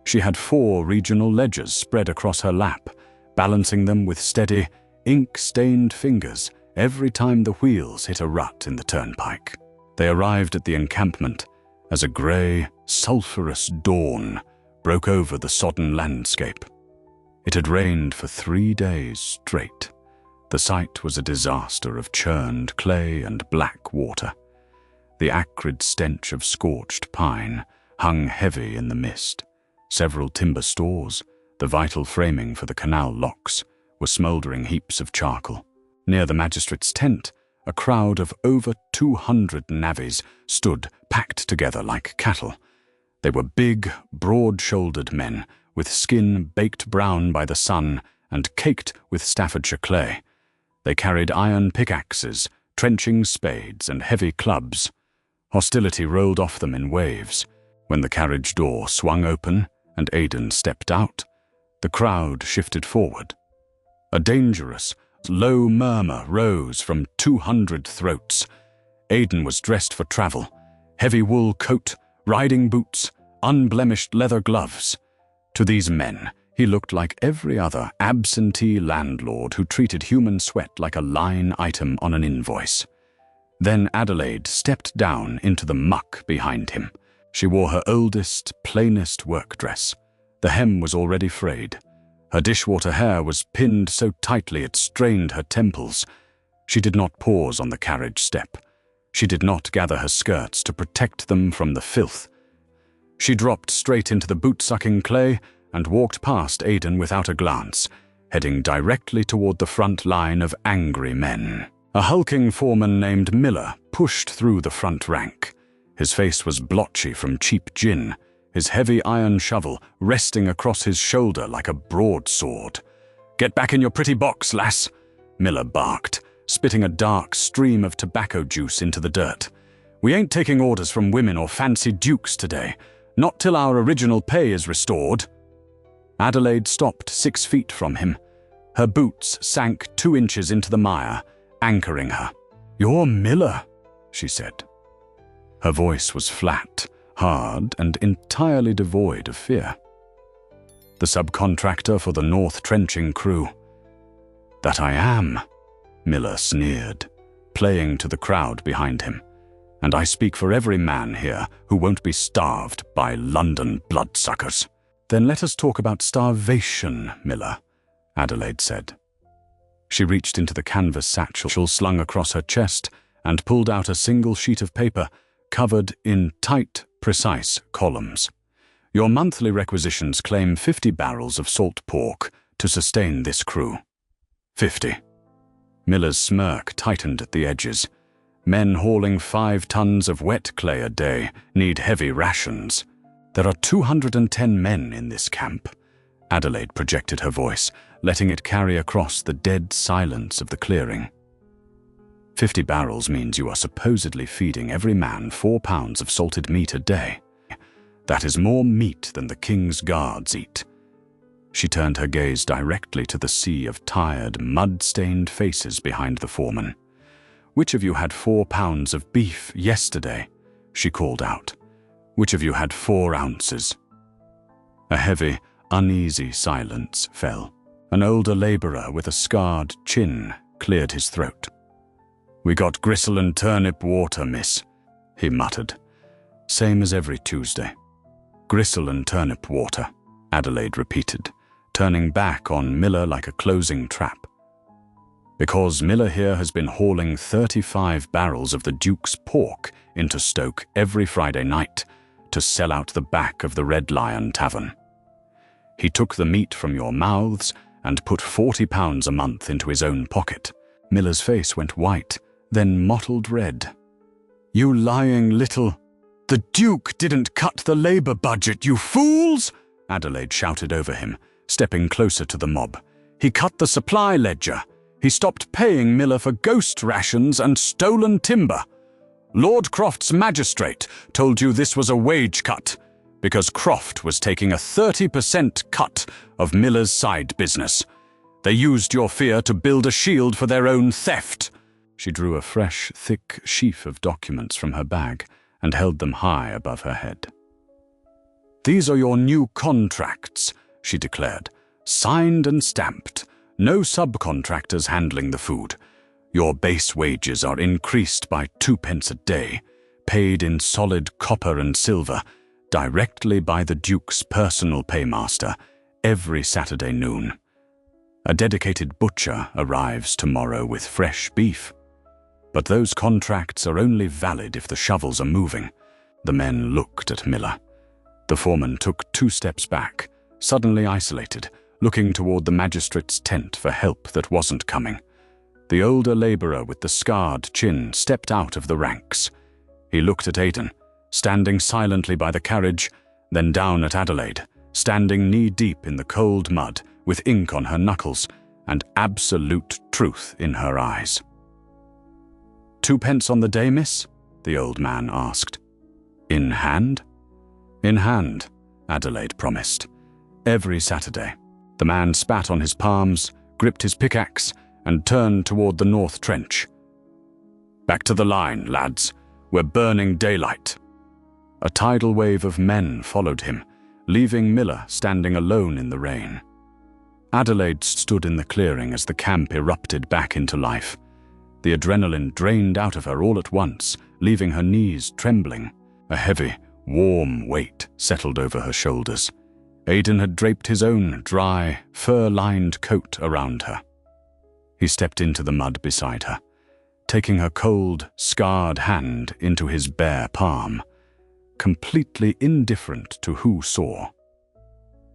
She had 4 regional ledgers spread across her lap, balancing them with steady, ink-stained fingers every time the wheels hit a rut in the turnpike. They arrived at the encampment as a grey, sulphurous dawn broke over the sodden landscape. It had rained for 3 days straight. The site was a disaster of churned clay and black water. The acrid stench of scorched pine hung heavy in the mist. Several timber stores, the vital framing for the canal locks, were smouldering heaps of charcoal. Near the magistrate's tent, a crowd of over 200 navvies stood packed together like cattle. They were big, broad-shouldered men, with skin baked brown by the sun and caked with Staffordshire clay. They carried iron pickaxes, trenching spades, and heavy clubs. Hostility rolled off them in waves. When the carriage door swung open and Aidan stepped out, the crowd shifted forward. A dangerous, low murmur rose from 200 throats. Aidan was dressed for travel. Heavy wool coat, riding boots, unblemished leather gloves. To these men, he looked like every other absentee landlord who treated human sweat like a line item on an invoice. Then Adelaide stepped down into the muck behind him. She wore her oldest, plainest work dress. The hem was already frayed. Her dishwater hair was pinned so tightly it strained her temples. She did not pause on the carriage step. She did not gather her skirts to protect them from the filth. She dropped straight into the boot-sucking clay and walked past Aidan without a glance, heading directly toward the front line of angry men. A hulking foreman named Miller pushed through the front rank. His face was blotchy from cheap gin, his heavy iron shovel resting across his shoulder like a broadsword. "Get back in your pretty box, lass," Miller barked, spitting a dark stream of tobacco juice into the dirt. "We ain't taking orders from women or fancy dukes today, not till our original pay is restored." Adelaide stopped 6 feet from him. Her boots sank 2 inches into the mire, anchoring her. "You're Miller," she said. Her voice was flat, hard, and entirely devoid of fear. "The subcontractor for the North Trenching crew." "That I am," Miller sneered, playing to the crowd behind him. "And I speak for every man here who won't be starved by London bloodsuckers." "Then let us talk about starvation, Miller," Adelaide said. She reached into the canvas satchel slung across her chest and pulled out a single sheet of paper covered in tight, precise columns. "Your monthly requisitions claim 50 barrels of salt pork to sustain this crew." 50. Miller's smirk tightened at the edges. Men hauling 5 tons of wet clay a day need heavy rations. "There are 210 men in this camp," Adelaide projected her voice, letting it carry across the dead silence of the clearing. 50 barrels means you are supposedly feeding every man 4 pounds of salted meat a day. That is more meat than the king's guards eat. She turned her gaze directly to the sea of tired, mud-stained faces behind the foreman. "Which of you had 4 pounds of beef yesterday?" she called out. "Which of you had 4 ounces? A heavy, uneasy silence fell. An older labourer with a scarred chin cleared his throat. "We got gristle and turnip water, miss," he muttered. "Same as every Tuesday." "Gristle and turnip water," Adelaide repeated, turning back on Miller like a closing trap. "Because Miller here has been hauling 35 barrels of the Duke's pork into Stoke every Friday night to sell out the back of the Red Lion Tavern. He took the meat from your mouths and put 40 pounds a month into his own pocket." Miller's face went white, then mottled red. "You lying little—" "The Duke didn't cut the labour budget, you fools!" Adelaide shouted over him, stepping closer to the mob. "He cut the supply ledger. He stopped paying Miller for ghost rations and stolen timber. Lord Croft's magistrate told you this was a wage cut, because Croft was taking a 30% cut of Miller's side business. They used your fear to build a shield for their own theft." She drew a fresh, thick sheaf of documents from her bag and held them high above her head. "These are your new contracts," she declared. "Signed and stamped. No subcontractors handling the food. Your base wages are increased by 2 pence a day, paid in solid copper and silver, directly by the Duke's personal paymaster, every Saturday noon. A dedicated butcher arrives tomorrow with fresh beef. But those contracts are only valid if the shovels are moving." The men looked at Miller. The foreman took 2 steps back, suddenly isolated, looking toward the magistrate's tent for help that wasn't coming. The older labourer with the scarred chin stepped out of the ranks. He looked at Aidan, standing silently by the carriage, then down at Adelaide, standing knee-deep in the cold mud, with ink on her knuckles and absolute truth in her eyes. "2 pence on the day, miss?" the old man asked. "In hand?" "In hand," Adelaide promised. "Every Saturday." The man spat on his palms, gripped his pickaxe, and turned toward the North Trench. "Back to the line, lads. We're burning daylight." A tidal wave of men followed him, leaving Miller standing alone in the rain. Adelaide stood in the clearing as the camp erupted back into life. The adrenaline drained out of her all at once, leaving her knees trembling. A heavy, warm weight settled over her shoulders. Aidan had draped his own dry, fur-lined coat around her. He stepped into the mud beside her, taking her cold, scarred hand into his bare palm, completely indifferent to who saw.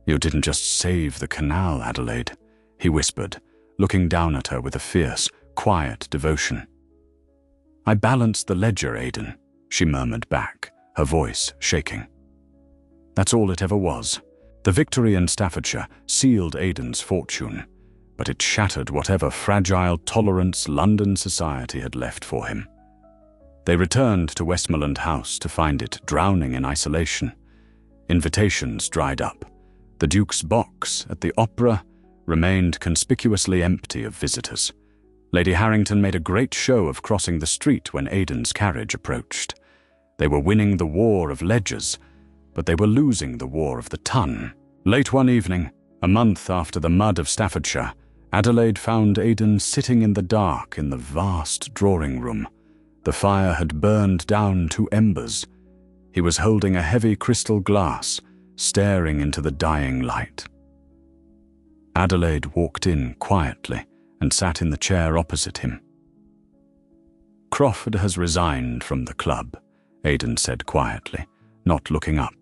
"You didn't just save the canal, Adelaide," he whispered, looking down at her with a fierce, quiet devotion. "I balanced the ledger, Aidan," she murmured back, her voice shaking. That's all it ever was. The victory in Staffordshire sealed Aidan's fortune, but it shattered whatever fragile tolerance London society had left for him. They returned to Westmoreland House to find it drowning in isolation. Invitations dried up. The Duke's box at the opera remained conspicuously empty of visitors. Lady Harrington made a great show of crossing the street when Aidan's carriage approached. They were winning the war of ledgers, but they were losing the war of the ton. Late one evening, a month after the mud of Staffordshire, Adelaide found Aidan sitting in the dark in the vast drawing room. The fire had burned down to embers. He was holding a heavy crystal glass, staring into the dying light. Adelaide walked in quietly and sat in the chair opposite him. "Crawford has resigned from the club," Aidan said quietly, not looking up.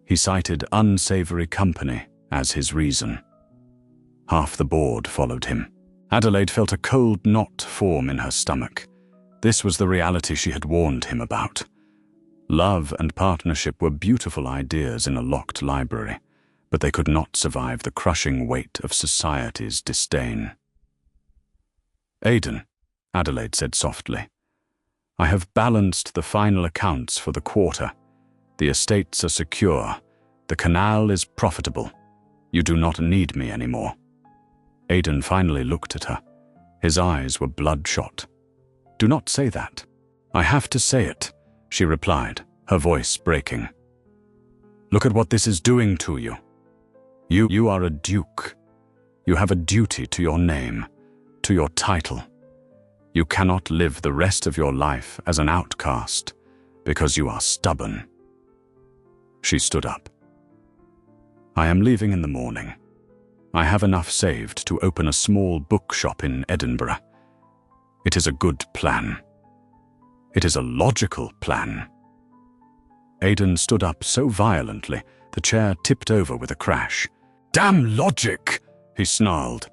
He cited unsavory company as his reason. Half the board followed him. Adelaide felt a cold knot form in her stomach. This was the reality she had warned him about. Love and partnership were beautiful ideas in a locked library, but they could not survive the crushing weight of society's disdain. "Aidan," Adelaide said softly, "I have balanced the final accounts for the quarter. The estates are secure. The canal is profitable. You do not need me anymore." Aidan finally looked at her. His eyes were bloodshot. "Do not say that." "I have to say it," she replied, her voice breaking. "Look at what this is doing to you. You are a duke. You have a duty to your name, to your title. You cannot live the rest of your life as an outcast because you are stubborn." She stood up. "I am leaving in the morning. I have enough saved to open a small bookshop in Edinburgh. It is a good plan. It is a logical plan." Aidan stood up so violently, the chair tipped over with a crash. "Damn logic!" he snarled.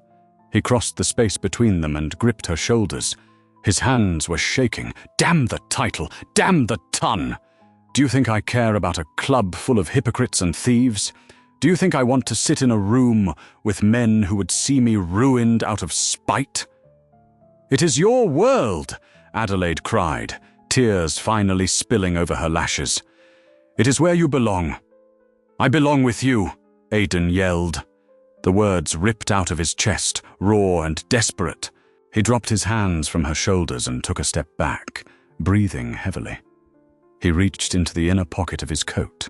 He crossed the space between them and gripped her shoulders. His hands were shaking. "Damn the title! Damn the ton! Do you think I care about a club full of hypocrites and thieves? Do you think I want to sit in a room with men who would see me ruined out of spite?" "It is your world," Adelaide cried, tears finally spilling over her lashes. "It is where you belong." "I belong with you," Aidan yelled. The words ripped out of his chest, raw and desperate. He dropped his hands from her shoulders and took a step back, breathing heavily. He reached into the inner pocket of his coat.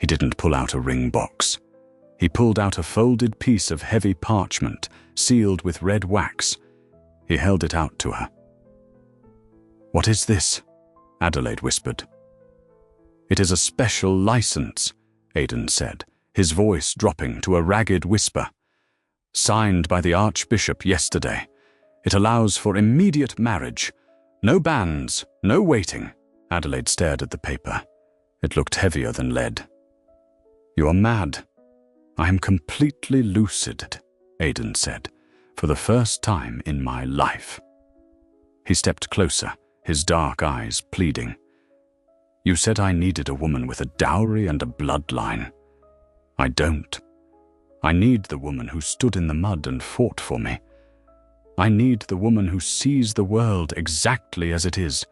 He didn't pull out a ring box. He pulled out a folded piece of heavy parchment, sealed with red wax. He held it out to her. "What is this?" Adelaide whispered. "It is a special license," Aidan said, his voice dropping to a ragged whisper. "Signed by the Archbishop yesterday. It allows for immediate marriage. No banns, no waiting." Adelaide stared at the paper. It looked heavier than lead. "You are mad." "I am completely lucid," Aidan said, "for the first time in my life." He stepped closer, his dark eyes pleading. "You said I needed a woman with a dowry and a bloodline. I don't. I need the woman who stood in the mud and fought for me. I need the woman who sees the world exactly as it is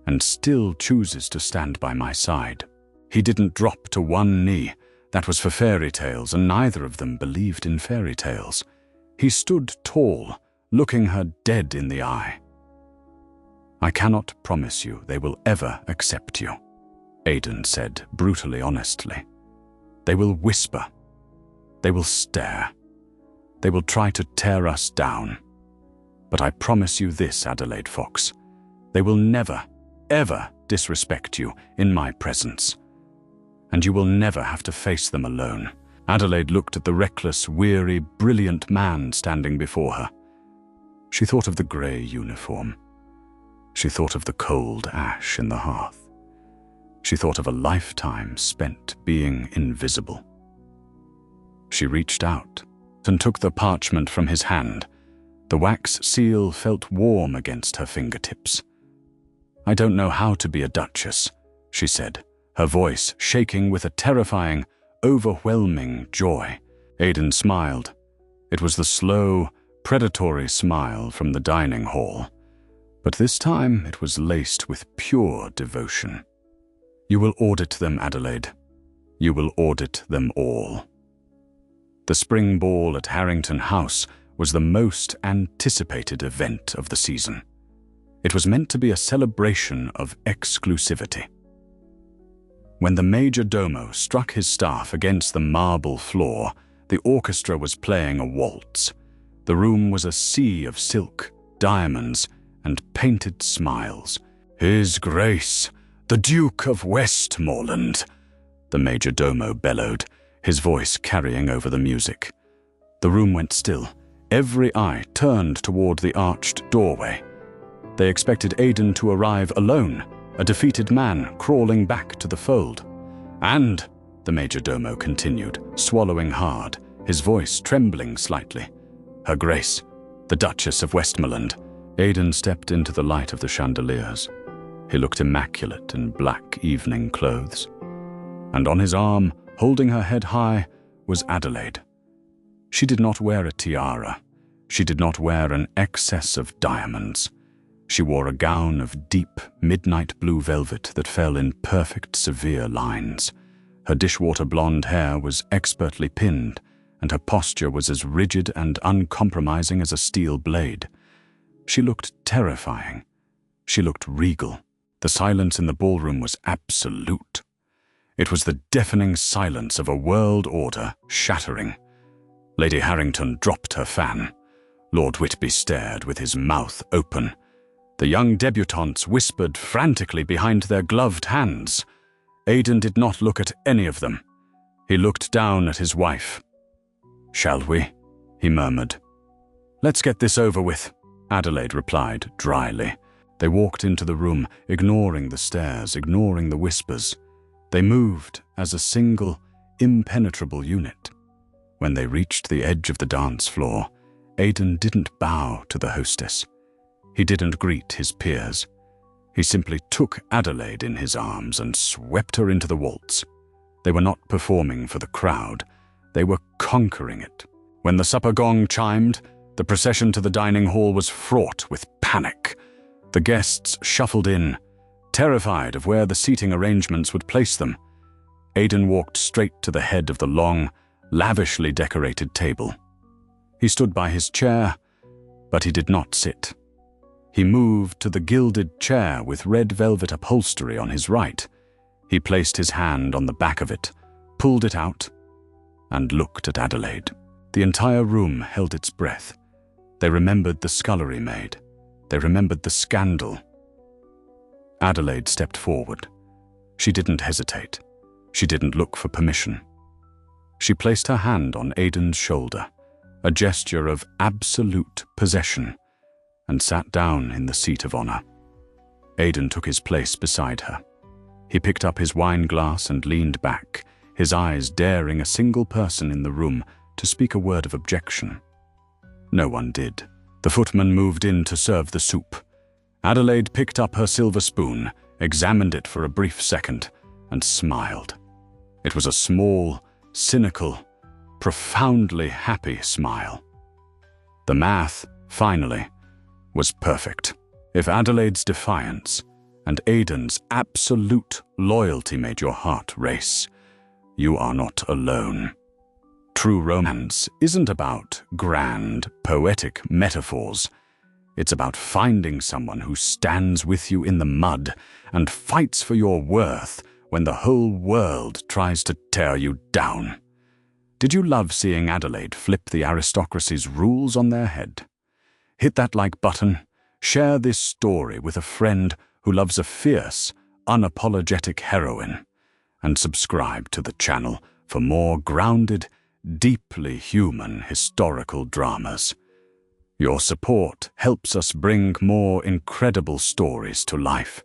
and still chooses to stand by my side." He didn't drop to one knee. That was for fairy tales, and neither of them believed in fairy tales. He stood tall, looking her dead in the eye. "I cannot promise you they will ever accept you," Aidan said brutally honestly. "They will whisper. They will stare. They will try to tear us down. But I promise you this, Adelaide Fox. They will never, ever disrespect you in my presence. And you will never have to face them alone." Adelaide looked at the reckless, weary, brilliant man standing before her. She thought of the grey uniform. She thought of the cold ash in the hearth. She thought of a lifetime spent being invisible. She reached out and took the parchment from his hand. The wax seal felt warm against her fingertips. "I don't know how to be a duchess," she said, her voice shaking with a terrifying, overwhelming joy. Aidan smiled. It was the slow, predatory smile from the dining hall. But this time it was laced with pure devotion. "You will audit them, Adelaide. You will audit them all." The spring ball at Harrington House was the most anticipated event of the season. It was meant to be a celebration of exclusivity. When the major domo struck his staff against the marble floor, the orchestra was playing a waltz. The room was a sea of silk, diamonds, and painted smiles. "His Grace, the Duke of Westmoreland," the major domo bellowed, his voice carrying over the music. The room went still. Every eye turned toward the arched doorway. They expected Aidan to arrive alone, a defeated man crawling back to the fold. "And," the major domo continued, swallowing hard, his voice trembling slightly, "Her Grace, the Duchess of Westmoreland." Aidan stepped into the light of the chandeliers. He looked immaculate in black evening clothes. And on his arm, holding her head high, was Adelaide. She did not wear a tiara. She did not wear an excess of diamonds. She wore a gown of deep, midnight blue velvet that fell in perfect, severe lines. Her dishwater blonde hair was expertly pinned, and her posture was as rigid and uncompromising as a steel blade. She looked terrifying. She looked regal. The silence in the ballroom was absolute. It was the deafening silence of a world order shattering. Lady Harrington dropped her fan. Lord Whitby stared with his mouth open. The young debutantes whispered frantically behind their gloved hands. Aidan did not look at any of them. He looked down at his wife. "Shall we?" he murmured. "Let's get this over with," Adelaide replied dryly. They walked into the room, ignoring the stares, ignoring the whispers. They moved as a single, impenetrable unit. When they reached the edge of the dance floor, Aidan didn't bow to the hostess. He didn't greet his peers. He simply took Adelaide in his arms and swept her into the waltz. They were not performing for the crowd. They were conquering it. When the supper gong chimed, the procession to the dining hall was fraught with panic. The guests shuffled in, terrified of where the seating arrangements would place them. Aidan walked straight to the head of the long, lavishly decorated table. He stood by his chair, but he did not sit. He moved to the gilded chair with red velvet upholstery on his right. He placed his hand on the back of it, pulled it out, and looked at Adelaide. The entire room held its breath. They remembered the scullery maid. They remembered the scandal. Adelaide stepped forward. She didn't hesitate. She didn't look for permission. She placed her hand on Aidan's shoulder, a gesture of absolute possession, and sat down in the seat of honor. Aidan took his place beside her. He picked up his wine glass and leaned back, his eyes daring a single person in the room to speak a word of objection. No one did. The footman moved in to serve the soup. Adelaide picked up her silver spoon, examined it for a brief second, and smiled. It was a small, cynical, profoundly happy smile. The math, finally, was perfect. If Adelaide's defiance and Aidan's absolute loyalty made your heart race, you are not alone. True romance isn't about grand, poetic metaphors. It's about finding someone who stands with you in the mud and fights for your worth when the whole world tries to tear you down. Did you love seeing Adelaide flip the aristocracy's rules on their head? Hit that like button, share this story with a friend who loves a fierce, unapologetic heroine, and subscribe to the channel for more grounded, deeply human historical dramas. Your support helps us bring more incredible stories to life.